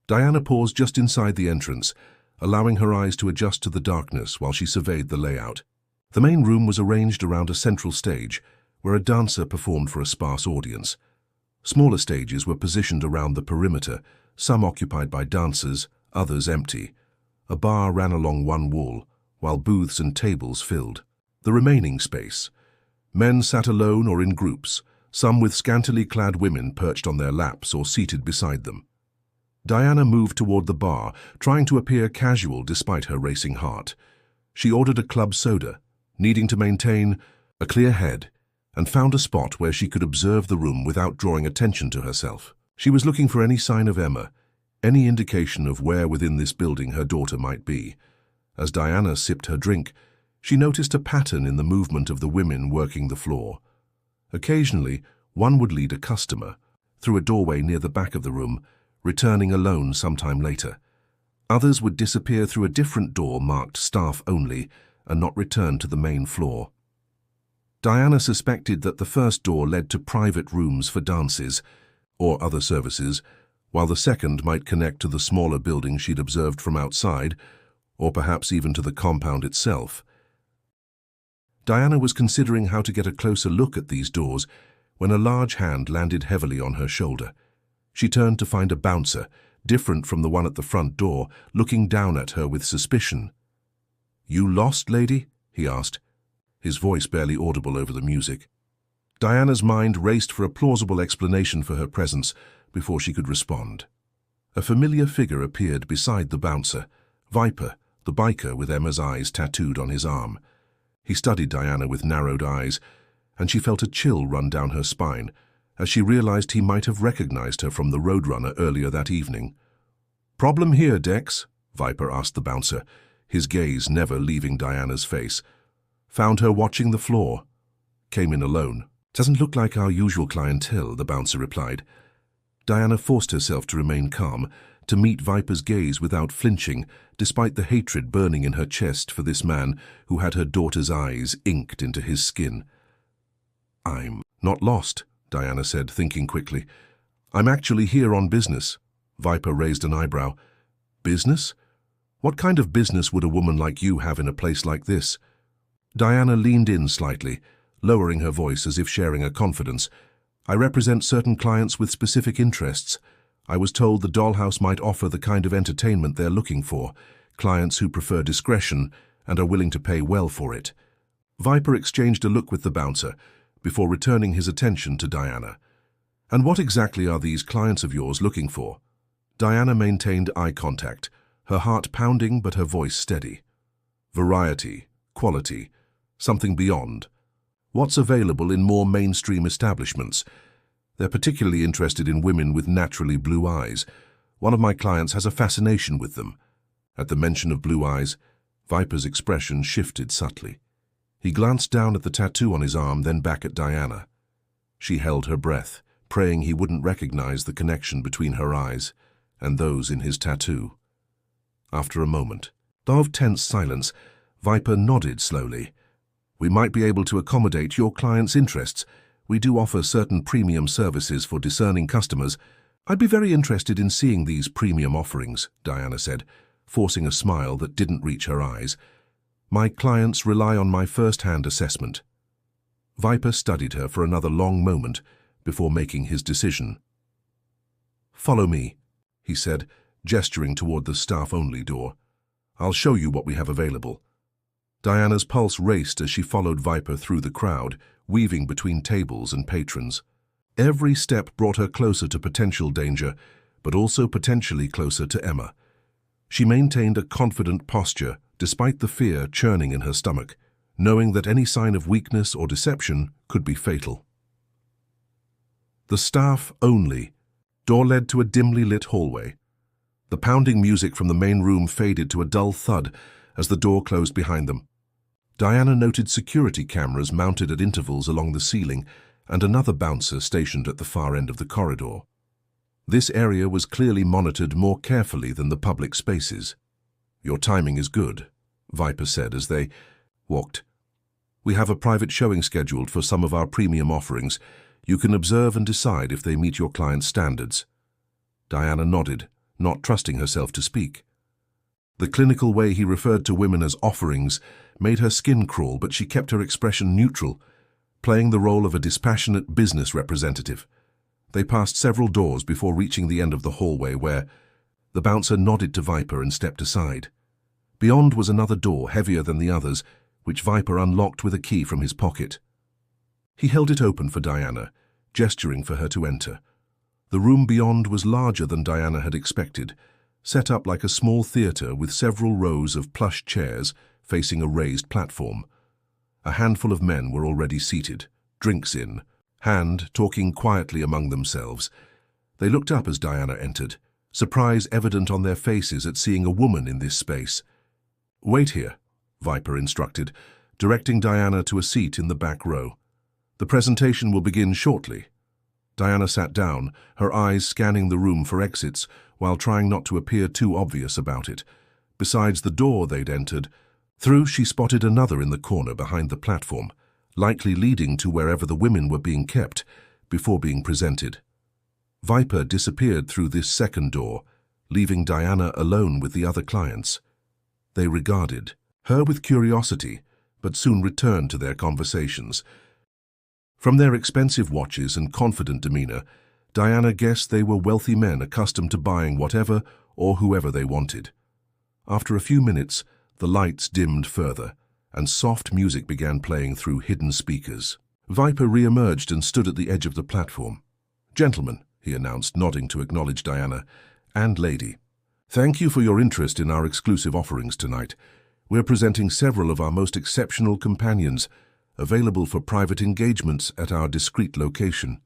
[SPEAKER 1] Diana paused just inside the entrance, allowing her eyes to adjust to the darkness while she surveyed the layout. The main room was arranged around a central stage, where a dancer performed for a sparse audience. Smaller stages were positioned around the perimeter, some occupied by dancers, others empty. A bar ran along one wall, while booths and tables filled the remaining space. Men sat alone or in groups, some with scantily clad women perched on their laps or seated beside them. Diana moved toward the bar, trying to appear casual despite her racing heart. She ordered a club soda, needing to maintain a clear head, and found a spot where she could observe the room without drawing attention to herself. She was looking for any sign of Emma, any indication of where within this building her daughter might be. As Diana sipped her drink, she noticed a pattern in the movement of the women working the floor. Occasionally, one would lead a customer through a doorway near the back of the room, returning alone sometime later. Others would disappear through a different door marked staff only and not return to the main floor. Diana suspected that the first door led to private rooms for dances or other services, while the second might connect to the smaller building she'd observed from outside, or perhaps even to the compound itself. Diana was considering how to get a closer look at these doors when a large hand landed heavily on her shoulder. She turned to find a bouncer, different from the one at the front door, looking down at her with suspicion. "You lost, lady?" he asked, his voice barely audible over the music. Diana's mind raced for a plausible explanation for her presence before she could respond. A familiar figure appeared beside the bouncer, Viper, the biker with Emma's eyes tattooed on his arm. He studied Diana with narrowed eyes, and she felt a chill run down her spine as she realized he might have recognized her from the Roadrunner earlier that evening. "Problem here, Dex?" Viper asked the bouncer, his gaze never leaving Diana's face. "Found her watching the floor. Came in alone." "Doesn't look like our usual clientele," the bouncer replied. Diana forced herself to remain calm, to meet Viper's gaze without flinching, despite the hatred burning in her chest for this man who had her daughter's eyes inked into his skin. "I'm not lost," Diana said, thinking quickly. "I'm actually here on business." Viper raised an eyebrow. "Business? What kind of business would a woman like you have in a place like this?" Diana leaned in slightly, lowering her voice as if sharing a confidence. "I represent certain clients with specific interests. I was told the dollhouse might offer the kind of entertainment they're looking for, clients who prefer discretion and are willing to pay well for it." Viper exchanged a look with the bouncer before returning his attention to Diana. "And what exactly are these clients of yours looking for?" Diana maintained eye contact, her heart pounding but her voice steady. "Variety, quality, something beyond. What's available in more mainstream establishments? They're particularly interested in women with naturally blue eyes. One of my clients has a fascination with them." At the mention of blue eyes, Viper's expression shifted subtly. He glanced down at the tattoo on his arm, then back at Diana. She held her breath, praying he wouldn't recognize the connection between her eyes and those in his tattoo. After a moment of tense silence, Viper nodded slowly. "We might be able to accommodate your client's interests. We do offer certain premium services for discerning customers. I'd be very interested in seeing these premium offerings," Diana said, forcing a smile that didn't reach her eyes. "My clients rely on my first-hand assessment." Viper studied her for another long moment before making his decision. "Follow me," he said, gesturing toward the staff-only door. "I'll show you what we have available." Diana's pulse raced as she followed Viper through the crowd, weaving between tables and patrons. Every step brought her closer to potential danger, but also potentially closer to Emma. She maintained a confident posture, despite the fear churning in her stomach, knowing that any sign of weakness or deception could be fatal. The staff-only door led to a dimly lit hallway. The pounding music from the main room faded to a dull thud as the door closed behind them. Diana noted security cameras mounted at intervals along the ceiling and another bouncer stationed at the far end of the corridor. This area was clearly monitored more carefully than the public spaces. "Your timing is good," Viper said as they walked. "We have a private showing scheduled for some of our premium offerings. You can observe and decide if they meet your client's standards." Diana nodded, not trusting herself to speak. The clinical way he referred to women as offerings made her skin crawl, but she kept her expression neutral, playing the role of a dispassionate business representative. They passed several doors before reaching the end of the hallway where the bouncer nodded to Viper and stepped aside. Beyond was another door, heavier than the others, which Viper unlocked with a key from his pocket. He held it open for Diana, gesturing for her to enter. The room beyond was larger than Diana had expected, set up like a small theater with several rows of plush chairs facing a raised platform. A handful of men were already seated, drinks in hand, talking quietly among themselves. They looked up as Diana entered, surprise evident on their faces at seeing a woman in this space. "Wait here," Viper instructed, directing Diana to a seat in the back row. "The presentation will begin shortly." Diana sat down, her eyes scanning the room for exits, while trying not to appear too obvious about it. Besides the door they'd entered, through she spotted another in the corner behind the platform, likely leading to wherever the women were being kept before being presented. Viper disappeared through this second door, leaving Diana alone with the other clients. They regarded her with curiosity, but soon returned to their conversations. From their expensive watches and confident demeanor, Diana guessed they were wealthy men accustomed to buying whatever or whoever they wanted. After a few minutes, the lights dimmed further, and soft music began playing through hidden speakers. Viper re-emerged and stood at the edge of the platform. "Gentlemen," he announced, nodding to acknowledge Diana, "and lady, thank you for your interest in our exclusive offerings tonight. We're presenting several of our most exceptional companions, available for private engagements at our discreet location."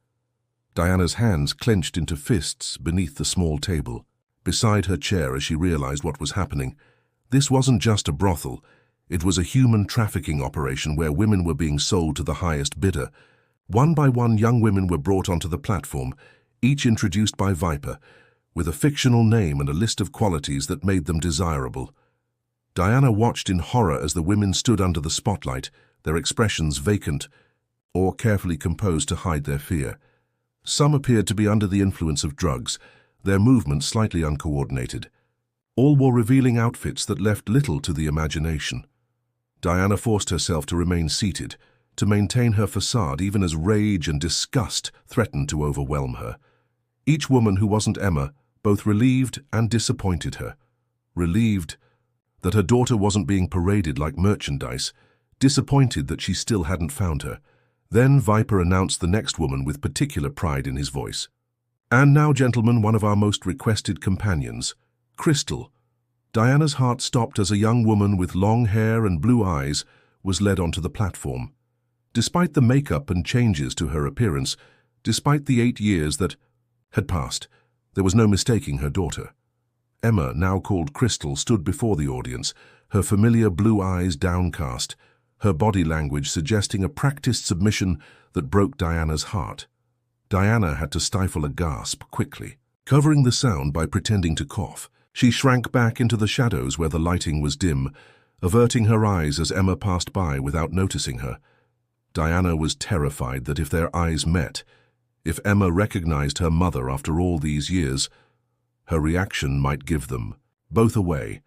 [SPEAKER 1] Diana's hands clenched into fists beneath the small table, beside her chair as she realized what was happening. This wasn't just a brothel. It was a human trafficking operation where women were being sold to the highest bidder. One by one, young women were brought onto the platform, each introduced by Viper, with a fictional name and a list of qualities that made them desirable. Diana watched in horror as the women stood under the spotlight, their expressions vacant or carefully composed to hide their fear. Some appeared to be under the influence of drugs, their movements slightly uncoordinated. All wore revealing outfits that left little to the imagination. Diana forced herself to remain seated, to maintain her facade even as rage and disgust threatened to overwhelm her. Each woman who wasn't Emma both relieved and disappointed her. Relieved that her daughter wasn't being paraded like merchandise, disappointed that she still hadn't found her. Then Viper announced the next woman with particular pride in his voice. "And now, gentlemen, one of our most requested companions, Crystal." Diana's heart stopped as a young woman with long hair and blue eyes was led onto the platform. Despite the makeup and changes to her appearance, despite the 8 years that had passed, there was no mistaking her daughter. Emma, now called Crystal, stood before the audience, her familiar blue eyes downcast, her body language suggesting a practiced submission that broke Diana's heart. Diana had to stifle a gasp quickly. Covering the sound by pretending to cough, she shrank back into the shadows where the lighting was dim, averting her eyes as Emma passed by without noticing her. Diana was terrified that if their eyes met, if Emma recognized her mother after all these years, her reaction might give them both away.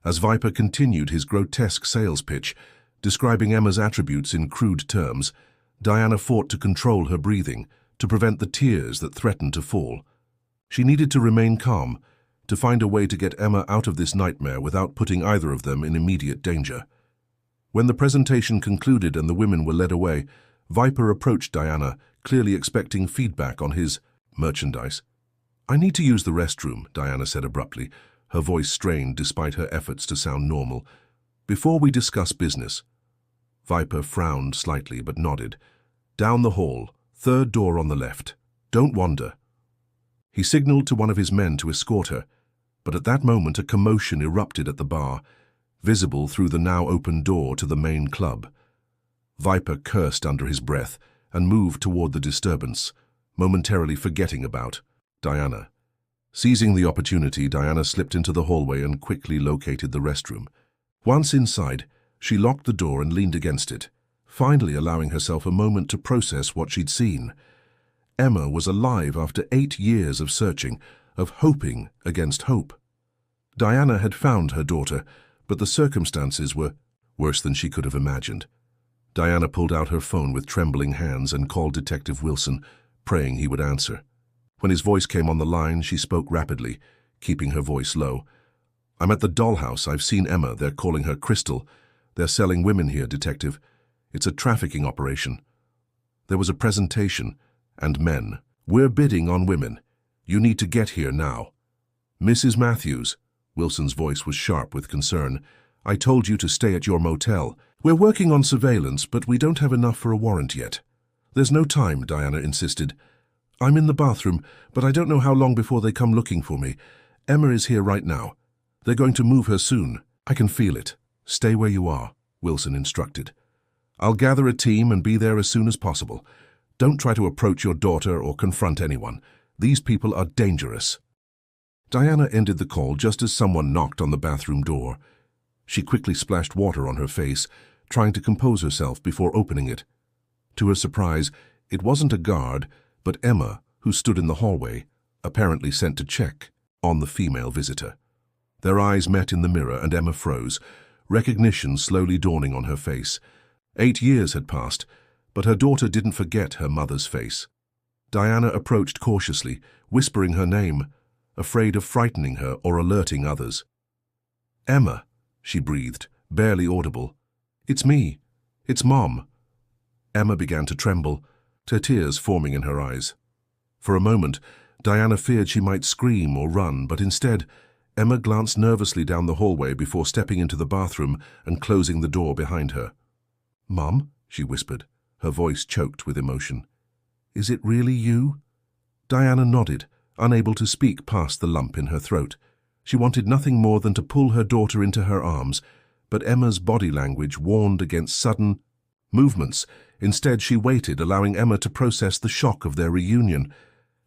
[SPEAKER 1] As Viper continued his grotesque sales pitch, describing Emma's attributes in crude terms, Diana fought to control her breathing, to prevent the tears that threatened to fall. She needed to remain calm, to find a way to get Emma out of this nightmare without putting either of them in immediate danger. When the presentation concluded and the women were led away, Viper approached Diana, clearly expecting feedback on his merchandise. "I need to use the restroom," Diana said abruptly, her voice strained despite her efforts to sound normal. "Before we discuss business." Viper frowned slightly but nodded. "Down the hall, third door on the left. Don't wander." He signaled to one of his men to escort her, but at that moment a commotion erupted at the bar, visible through the now open door to the main club. Viper cursed under his breath and moved toward the disturbance, momentarily forgetting about Diana. Seizing the opportunity, Diana slipped into the hallway and quickly located the restroom. Once inside, she locked the door and leaned against it, finally allowing herself a moment to process what she'd seen. Emma was alive after 8 years of searching, of hoping against hope. Diana had found her daughter, but the circumstances were worse than she could have imagined. Diana pulled out her phone with trembling hands and called Detective Wilson, praying he would answer. When his voice came on the line, she spoke rapidly, keeping her voice low. "I'm at the Dollhouse. I've seen Emma. They're calling her Crystal. They're selling women here, Detective. It's a trafficking operation. There was a presentation, and men. We're bidding on women. You need to get here now." "Mrs. Matthews," Wilson's voice was sharp with concern, "I told you to stay at your motel. We're working on surveillance, but we don't have enough for a warrant yet." "There's no time," Diana insisted. "I'm in the bathroom, but I don't know how long before they come looking for me. Emma is here right now. They're going to move her soon. I can feel it." "Stay where you are," Wilson instructed. "I'll gather a team and be there as soon as possible. Don't try to approach your daughter or confront anyone. These people are dangerous." Diana ended the call just as someone knocked on the bathroom door. She quickly splashed water on her face, trying to compose herself before opening it. To her surprise, it wasn't a guard, but Emma, who stood in the hallway, apparently sent to check on the female visitor. Their eyes met in the mirror and Emma froze, recognition slowly dawning on her face. 8 years had passed, but her daughter didn't forget her mother's face. Diana approached cautiously, whispering her name, afraid of frightening her or alerting others. "Emma," she breathed, barely audible. "It's me. It's Mom." Emma began to tremble, tears forming in her eyes. For a moment, Diana feared she might scream or run, but instead, Emma glanced nervously down the hallway before stepping into the bathroom and closing the door behind her. "Mom," she whispered, her voice choked with emotion. "Is it really you?" Diana nodded, unable to speak past the lump in her throat. She wanted nothing more than to pull her daughter into her arms, but Emma's body language warned against sudden movements. Instead, she waited, allowing Emma to process the shock of their reunion.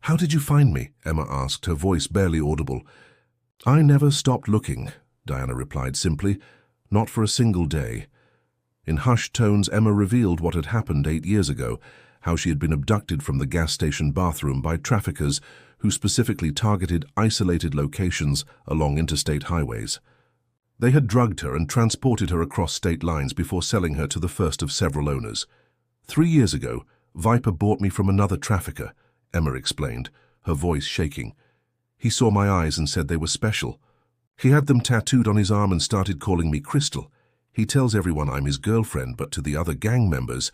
[SPEAKER 1] "How did you find me?" Emma asked, her voice barely audible. "I never stopped looking," Diana replied simply, "not for a single day." In hushed tones, Emma revealed what had happened 8 years ago, how she had been abducted from the gas station bathroom by traffickers who specifically targeted isolated locations along interstate highways. They had drugged her and transported her across state lines before selling her to the first of several owners. 3 years ago, Viper bought me from another trafficker, Emma explained, her voice shaking. "He saw my eyes and said they were special. He had them tattooed on his arm and started calling me Crystal. He tells everyone I'm his girlfriend, but to the other gang members..."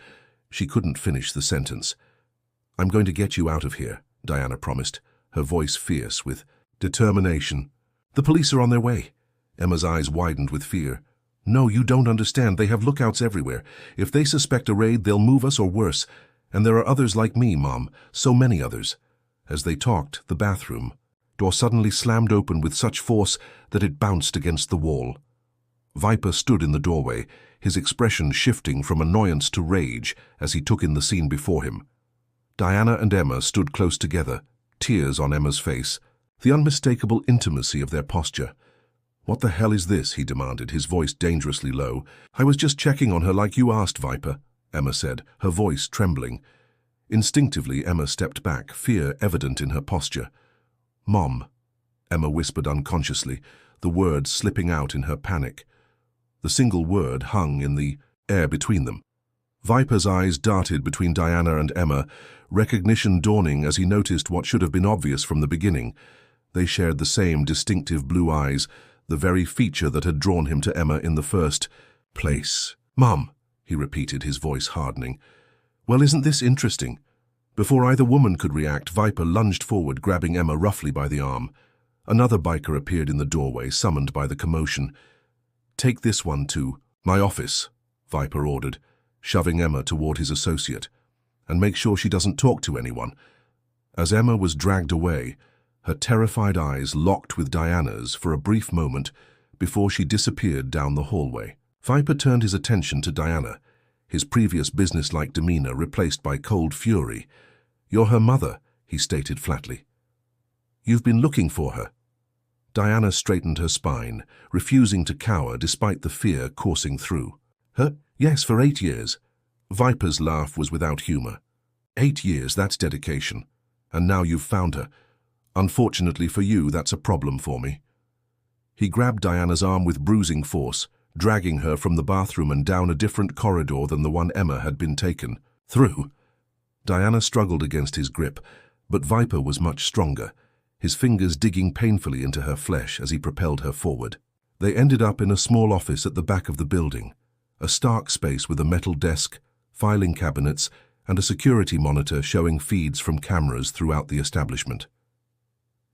[SPEAKER 1] She couldn't finish the sentence. "I'm going to get you out of here," Diana promised, her voice fierce with determination. "The police are on their way." Emma's eyes widened with fear. "No, you don't understand. They have lookouts everywhere. If they suspect a raid, they'll move us or worse. And there are others like me, Mom. So many others." As they talked, the bathroom door suddenly slammed open with such force that it bounced against the wall. Viper stood in the doorway, his expression shifting from annoyance to rage as he took in the scene before him. Diana and Emma stood close together, tears on Emma's face, the unmistakable intimacy of their posture. "What the hell is this?" he demanded, his voice dangerously low. "I was just checking on her like you asked, Viper," Emma said, her voice trembling. Instinctively, Emma stepped back, fear evident in her posture. "Mom," Emma whispered unconsciously, the words slipping out in her panic. The single word hung in the air between them. Viper's eyes darted between Diana and Emma, recognition dawning as he noticed what should have been obvious from the beginning. They shared the same distinctive blue eyes, the very feature that had drawn him to Emma in the first place. "Mom," he repeated, his voice hardening. "Well, isn't this interesting?" Before either woman could react, Viper lunged forward, grabbing Emma roughly by the arm. Another biker appeared in the doorway, summoned by the commotion. "Take this one to my office," Viper ordered, shoving Emma toward his associate. "And make sure she doesn't talk to anyone." As Emma was dragged away, her terrified eyes locked with Diana's for a brief moment before she disappeared down the hallway. Viper turned his attention to Diana, his previous businesslike demeanor replaced by cold fury. "You're her mother," he stated flatly. "You've been looking for her." Diana straightened her spine, refusing to cower despite the fear coursing through. "Her? Yes, for 8 years." Viper's laugh was without humor. 8 years, that's dedication. And now you've found her. Unfortunately for you, that's a problem for me." He grabbed Diana's arm with bruising force, dragging her from the bathroom and down a different corridor than the one Emma had been taken through. Diana struggled against his grip, but Viper was much stronger, his fingers digging painfully into her flesh as he propelled her forward. They ended up in a small office at the back of the building, a stark space with a metal desk, filing cabinets, and a security monitor showing feeds from cameras throughout the establishment.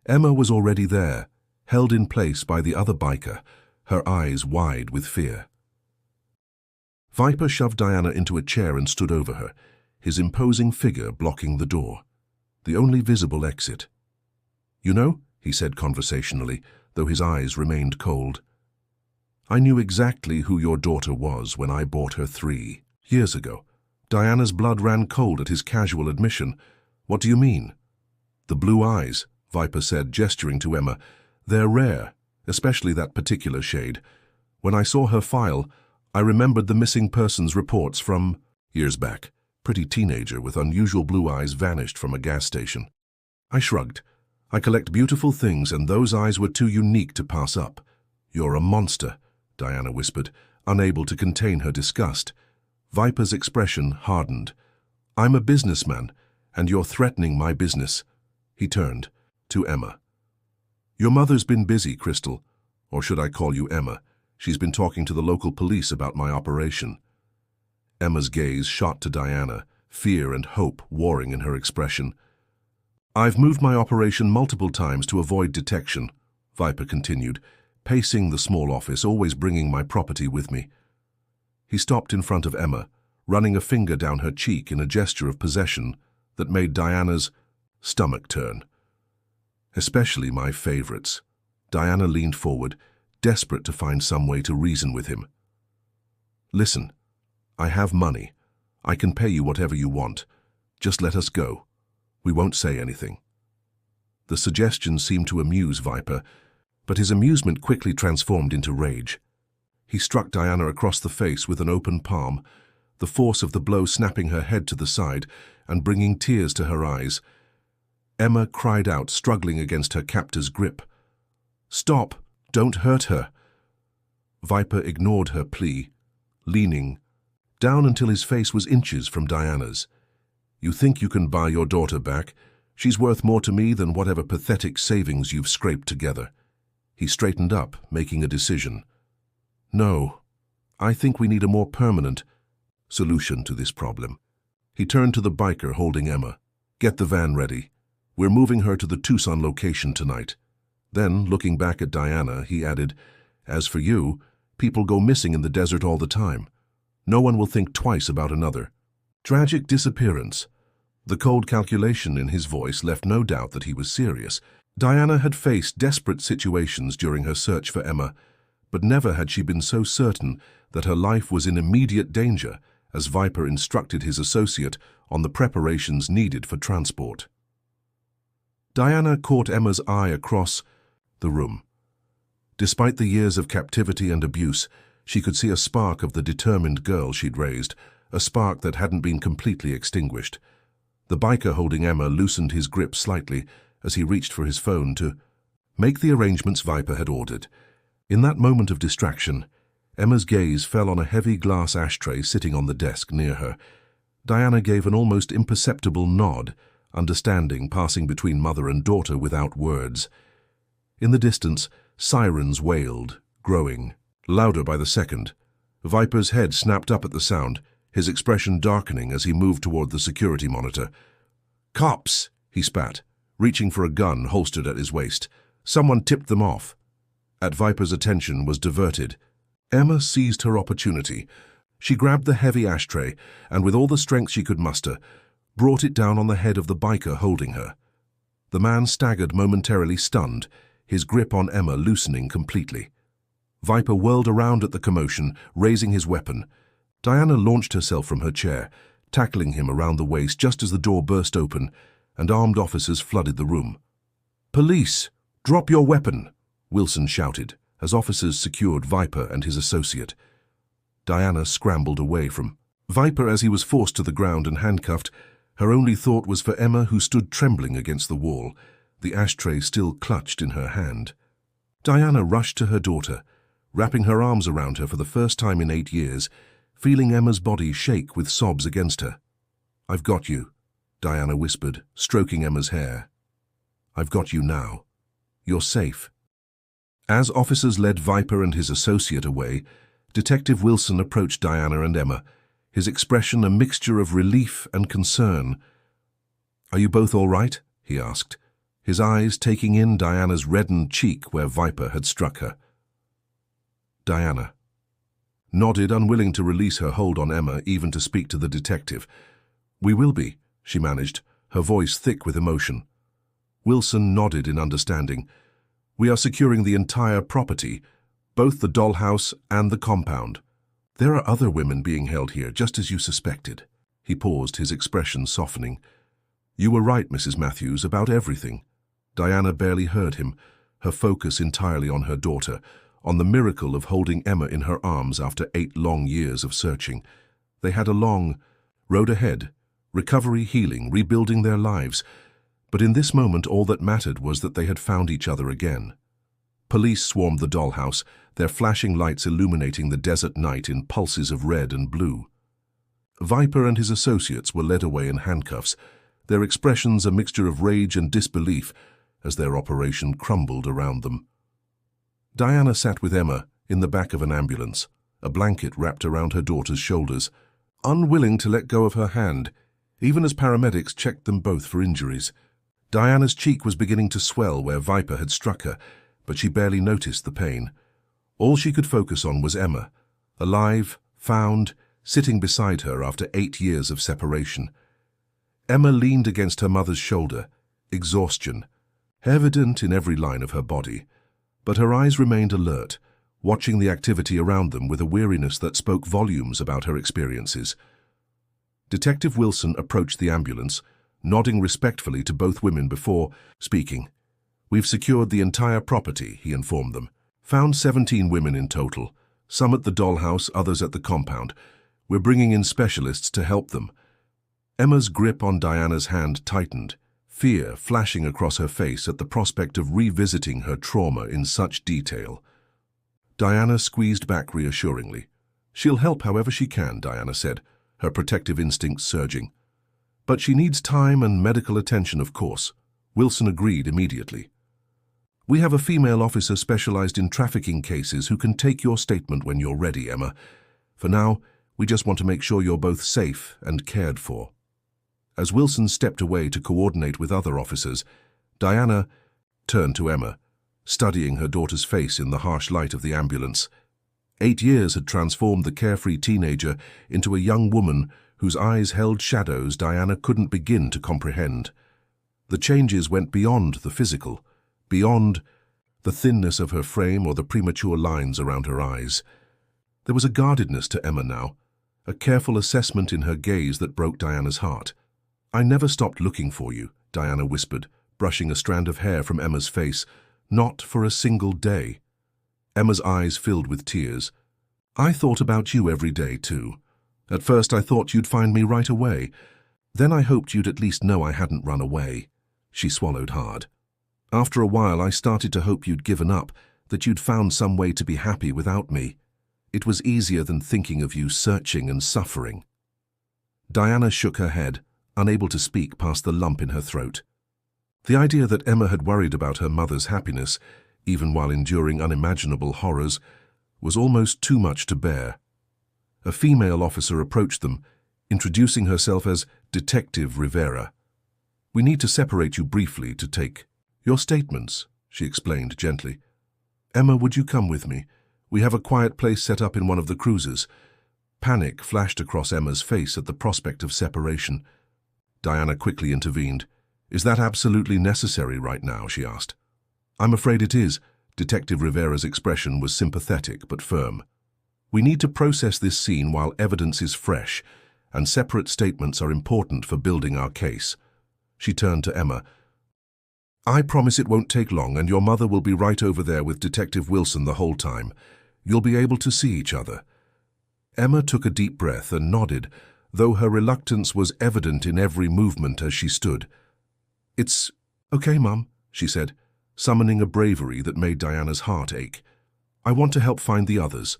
[SPEAKER 1] Emma was already there, held in place by the other biker, her eyes wide with fear. Viper shoved Diana into a chair and stood over her, his imposing figure blocking the door, the only visible exit. "You know," he said conversationally, though his eyes remained cold, "I knew exactly who your daughter was when I bought her 3 years ago." Diana's blood ran cold at his casual admission. "What do you mean?" "The blue eyes," Viper said, gesturing to Emma. "They're rare, especially that particular shade. When I saw her file, I remembered the missing persons reports from years back. Pretty teenager with unusual blue eyes vanished from a gas station." I shrugged. "I collect beautiful things, and those eyes were too unique to pass up." "You're a monster," Diana whispered, unable to contain her disgust. Viper's expression hardened. "I'm a businessman, and you're threatening my business." He turned to Emma. "Your mother's been busy, Crystal. Or should I call you Emma? She's been talking to the local police about my operation." Emma's gaze shot to Diana, fear and hope warring in her expression. "I've moved my operation multiple times to avoid detection," Viper continued, pacing the small office, always bringing my property with me. He stopped in front of Emma, running a finger down her cheek in a gesture of possession that made Diana's stomach turn. "Especially my favorites." Diana leaned forward, desperate to find some way to reason with him. "Listen, I have money. I can pay you whatever you want. Just let us go. We won't say anything." The suggestion seemed to amuse Viper, but his amusement quickly transformed into rage. He struck Diana across the face with an open palm, the force of the blow snapping her head to the side and bringing tears to her eyes. Emma cried out, struggling against her captor's grip. "Stop! Don't hurt her!" Viper ignored her plea, leaning down until his face was inches from Diana's. "You think you can buy your daughter back? She's worth more to me than whatever pathetic savings you've scraped together." He straightened up, making a decision. "No, I think we need a more permanent solution to this problem." He turned to the biker holding Emma. "Get the van ready. We're moving her to the Tucson location tonight." Then, looking back at Diana, he added, "As for you, people go missing in the desert all the time. No one will think twice about another tragic disappearance." The cold calculation in his voice left no doubt that he was serious. Diana had faced desperate situations during her search for Emma, but never had she been so certain that her life was in immediate danger as Viper instructed his associate on the preparations needed for transport. Diana caught Emma's eye across the room. Despite the years of captivity and abuse, she could see a spark of the determined girl she'd raised, a spark that hadn't been completely extinguished. The biker holding Emma loosened his grip slightly as he reached for his phone to make the arrangements Viper had ordered. In that moment of distraction, Emma's gaze fell on a heavy glass ashtray sitting on the desk near her. Diana gave an almost imperceptible nod, understanding passing between mother and daughter without words. In the distance, sirens wailed, growing louder by the second. Viper's head snapped up at the sound, his expression darkening as he moved toward the security monitor. "Cops!" he spat, reaching for a gun holstered at his waist. Someone tipped them off. At Viper's attention was diverted. Emma seized her opportunity. She grabbed the heavy ashtray and, with all the strength she could muster, brought it down on the head of the biker holding her. The man staggered, momentarily stunned, his grip on Emma loosening completely. Viper whirled around at the commotion, raising his weapon. Diana launched herself from her chair, tackling him around the waist just as the door burst open and armed officers flooded the room. "Police! Drop your weapon!" Wilson shouted as officers secured Viper and his associate. Diana scrambled away from Viper as he was forced to the ground and handcuffed. Her only thought was for Emma, who stood trembling against the wall, the ashtray still clutched in her hand. Diana rushed to her daughter, wrapping her arms around her for the first time in 8 years, feeling Emma's body shake with sobs against her. "I've got you," Diana whispered, stroking Emma's hair. "I've got you now. You're safe." As officers led Viper and his associate away, Detective Wilson approached Diana and Emma, his expression a mixture of relief and concern. "Are you both all right?" he asked, his eyes taking in Diana's reddened cheek where Viper had struck her. Diana nodded, unwilling to release her hold on Emma, even to speak to the detective. "We will be," she managed, her voice thick with emotion. Wilson nodded in understanding. "We are securing the entire property, both the dollhouse and the compound. There are other women being held here, just as you suspected." He paused, his expression softening. "You were right, Mrs. Matthews, about everything." Diana barely heard him, her focus entirely on her daughter, on the miracle of holding Emma in her arms after 8 long years of searching. They had a long road ahead, recovery, healing, rebuilding their lives. But in this moment, all that mattered was that they had found each other again. Police swarmed the dollhouse, their flashing lights illuminating the desert night in pulses of red and blue. Viper and his associates were led away in handcuffs, their expressions a mixture of rage and disbelief as their operation crumbled around them. Diana sat with Emma in the back of an ambulance, a blanket wrapped around her daughter's shoulders, unwilling to let go of her hand, even as paramedics checked them both for injuries. Diana's cheek was beginning to swell where Viper had struck her, but she barely noticed the pain. All she could focus on was Emma, alive, found, sitting beside her after 8 years of separation. Emma leaned against her mother's shoulder, exhaustion evident in every line of her body, but her eyes remained alert, watching the activity around them with a weariness that spoke volumes about her experiences. Detective Wilson approached the ambulance, nodding respectfully to both women before speaking. "We've secured the entire property," he informed them. "Found 17 women in total, some at the dollhouse, others at the compound. We're bringing in specialists to help them." Emma's grip on Diana's hand tightened, fear flashing across her face at the prospect of revisiting her trauma in such detail. Diana squeezed back reassuringly. "She'll help however she can," Diana said, her protective instincts surging. "But she needs time and medical attention, of course." Wilson agreed immediately. "We have a female officer specialized in trafficking cases who can take your statement when you're ready, Emma. For now, we just want to make sure you're both safe and cared for." As Wilson stepped away to coordinate with other officers, Diana turned to Emma, studying her daughter's face in the harsh light of the ambulance. 8 years had transformed the carefree teenager into a young woman whose eyes held shadows Diana couldn't begin to comprehend. The changes went beyond the physical, beyond the thinness of her frame or the premature lines around her eyes. There was a guardedness to Emma now, a careful assessment in her gaze that broke Diana's heart. "I never stopped looking for you," Diana whispered, brushing a strand of hair from Emma's face. "Not for a single day." Emma's eyes filled with tears. "I thought about you every day, too. At first I thought you'd find me right away. Then I hoped you'd at least know I hadn't run away." She swallowed hard. "After a while I started to hope you'd given up, that you'd found some way to be happy without me. It was easier than thinking of you searching and suffering." Diana shook her head, unable to speak past the lump in her throat. The idea that Emma had worried about her mother's happiness, even while enduring unimaginable horrors, was almost too much to bear. A female officer approached them, introducing herself as Detective Rivera. "We need to separate you briefly to take your statements," she explained gently. "Emma, would you come with me? We have a quiet place set up in one of the cruisers." Panic flashed across Emma's face at the prospect of separation. Diana quickly intervened. "Is that absolutely necessary right now?" she asked. "I'm afraid it is." Detective Rivera's expression was sympathetic but firm. "We need to process this scene while evidence is fresh, and separate statements are important for building our case." She turned to Emma. "I promise it won't take long, and your mother will be right over there with Detective Wilson the whole time. You'll be able to see each other." Emma took a deep breath and nodded, though her reluctance was evident in every movement as she stood. "It's okay, Mum," she said, summoning a bravery that made Diana's heart ache. "I want to help find the others."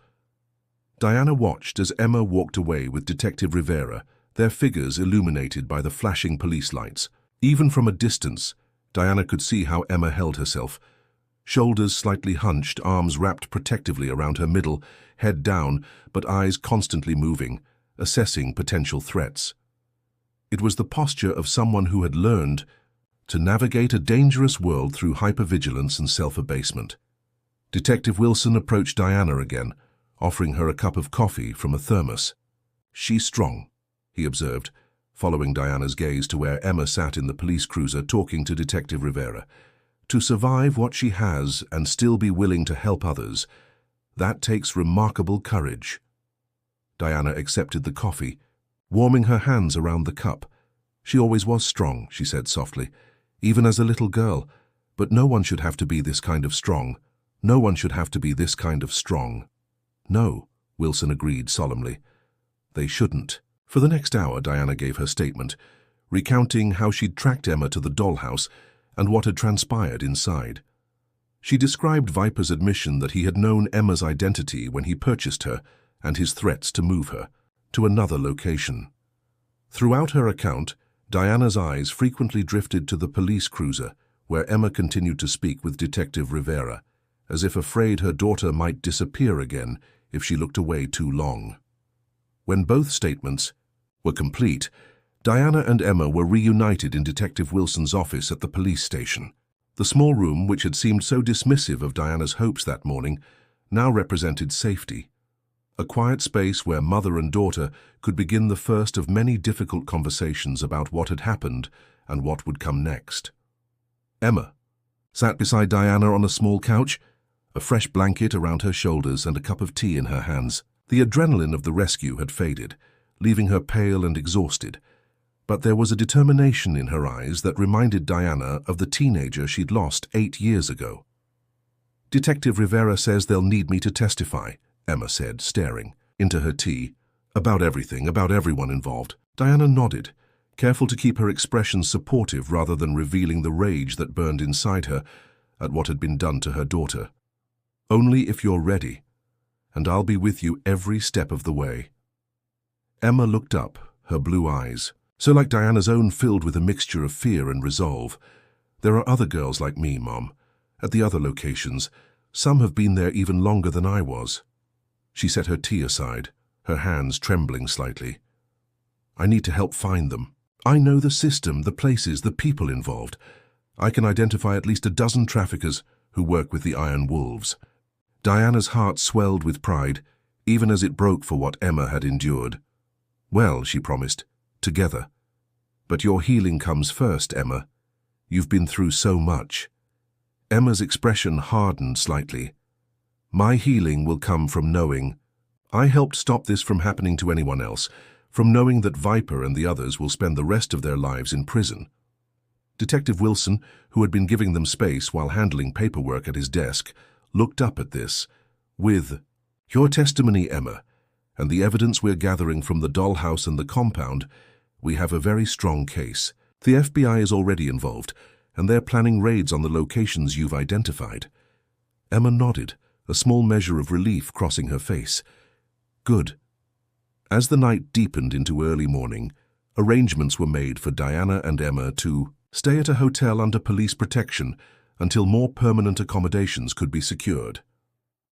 [SPEAKER 1] Diana watched as Emma walked away with Detective Rivera, their figures illuminated by the flashing police lights. Even from a distance, Diana could see how Emma held herself. Shoulders slightly hunched, arms wrapped protectively around her middle, head down, but eyes constantly moving, assessing potential threats. It was the posture of someone who had learned to navigate a dangerous world through hypervigilance and self-abasement. Detective Wilson approached Diana again, offering her a cup of coffee from a thermos. "She's strong," he observed, following Diana's gaze to where Emma sat in the police cruiser talking to Detective Rivera. "To survive what she has and still be willing to help others, that takes remarkable courage." Diana accepted the coffee, warming her hands around the cup. "She always was strong," she said softly, "even as a little girl. But no one should have to be this kind of strong. No one should have to be this kind of strong." "No," Wilson agreed solemnly. "They shouldn't." For the next hour, Diana gave her statement, recounting how she'd tracked Emma to the dollhouse and what had transpired inside. She described Viper's admission that he had known Emma's identity when he purchased her and his threats to move her to another location. Throughout her account, Diana's eyes frequently drifted to the police cruiser, where Emma continued to speak with Detective Rivera, as if afraid her daughter might disappear again if she looked away too long. When both statements were complete, Diana and Emma were reunited in Detective Wilson's office at the police station. The small room, which had seemed so dismissive of Diana's hopes that morning, now represented safety. A quiet space where mother and daughter could begin the first of many difficult conversations about what had happened and what would come next. Emma sat beside Diana on a small couch, a fresh blanket around her shoulders and a cup of tea in her hands. The adrenaline of the rescue had faded, leaving her pale and exhausted, but there was a determination in her eyes that reminded Diana of the teenager she'd lost 8 years ago. "Detective Rivera says they'll need me to testify," Emma said, staring into her tea. "About everything, about everyone involved." Diana nodded, careful to keep her expression supportive rather than revealing the rage that burned inside her at what had been done to her daughter. "Only if you're ready, and I'll be with you every step of the way." Emma looked up, her blue eyes, so like Diana's own, filled with a mixture of fear and resolve. "There are other girls like me, Mom, at the other locations. Some have been there even longer than I was." She set her tea aside, her hands trembling slightly. "I need to help find them. I know the system, the places, the people involved. I can identify at least a dozen traffickers who work with the Iron Wolves." Diana's heart swelled with pride, even as it broke for what Emma had endured. "Well," she promised, "together. But your healing comes first, Emma. You've been through so much." Emma's expression hardened slightly. My healing will come from knowing I helped stop this from happening to anyone else, from knowing that Viper and the others will spend the rest of their lives in prison. Detective Wilson, who had been giving them space while handling paperwork at his desk, looked up at this with, "Your testimony, Emma, and the evidence we're gathering from the dollhouse and the compound, we have a very strong case. The FBI is already involved, and they're planning raids on the locations you've identified." Emma nodded, a small measure of relief crossing her face. Good. As the night deepened into early morning, arrangements were made for Diana and Emma to stay at a hotel under police protection until more permanent accommodations could be secured.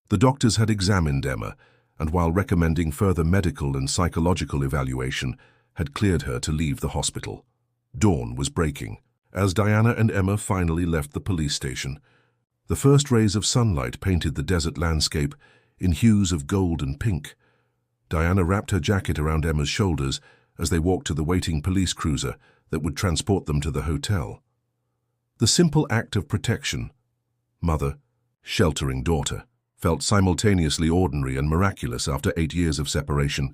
[SPEAKER 1] The doctors had examined Emma, and while recommending further medical and psychological evaluation, had cleared her to leave the hospital. Dawn was breaking as Diana and Emma finally left the police station. The first rays of sunlight painted the desert landscape in hues of gold and pink. Diana wrapped her jacket around Emma's shoulders as they walked to the waiting police cruiser that would transport them to the hotel. The simple act of protection, mother, sheltering daughter, felt simultaneously ordinary and miraculous after 8 years of separation.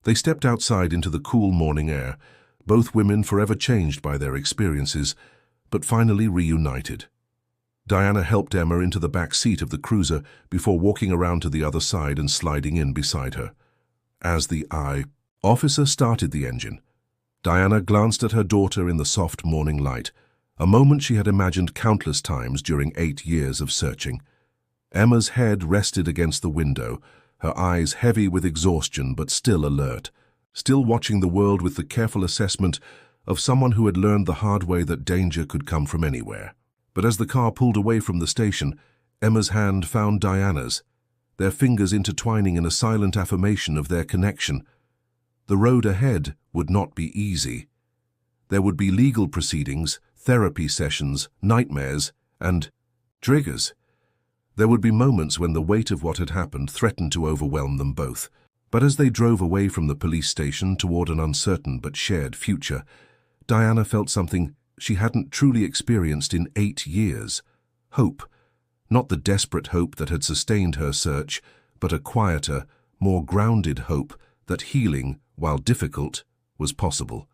[SPEAKER 1] They stepped outside into the cool morning air, both women forever changed by their experiences, but finally reunited. Diana helped Emma into the back seat of the cruiser before walking around to the other side and sliding in beside her. As the officer started the engine, Diana glanced at her daughter in the soft morning light, a moment she had imagined countless times during 8 years of searching. Emma's head rested against the window, her eyes heavy with exhaustion but still alert, still watching the world with the careful assessment of someone who had learned the hard way that danger could come from anywhere. But as the car pulled away from the station, Emma's hand found Diana's, their fingers intertwining in a silent affirmation of their connection. The road ahead would not be easy. There would be legal proceedings, therapy sessions, nightmares, and triggers. There would be moments when the weight of what had happened threatened to overwhelm them both. But as they drove away from the police station toward an uncertain but shared future, Diana felt something she hadn't truly experienced in 8 years. Hope. Not the desperate hope that had sustained her search, but a quieter, more grounded hope that healing, while difficult, was possible.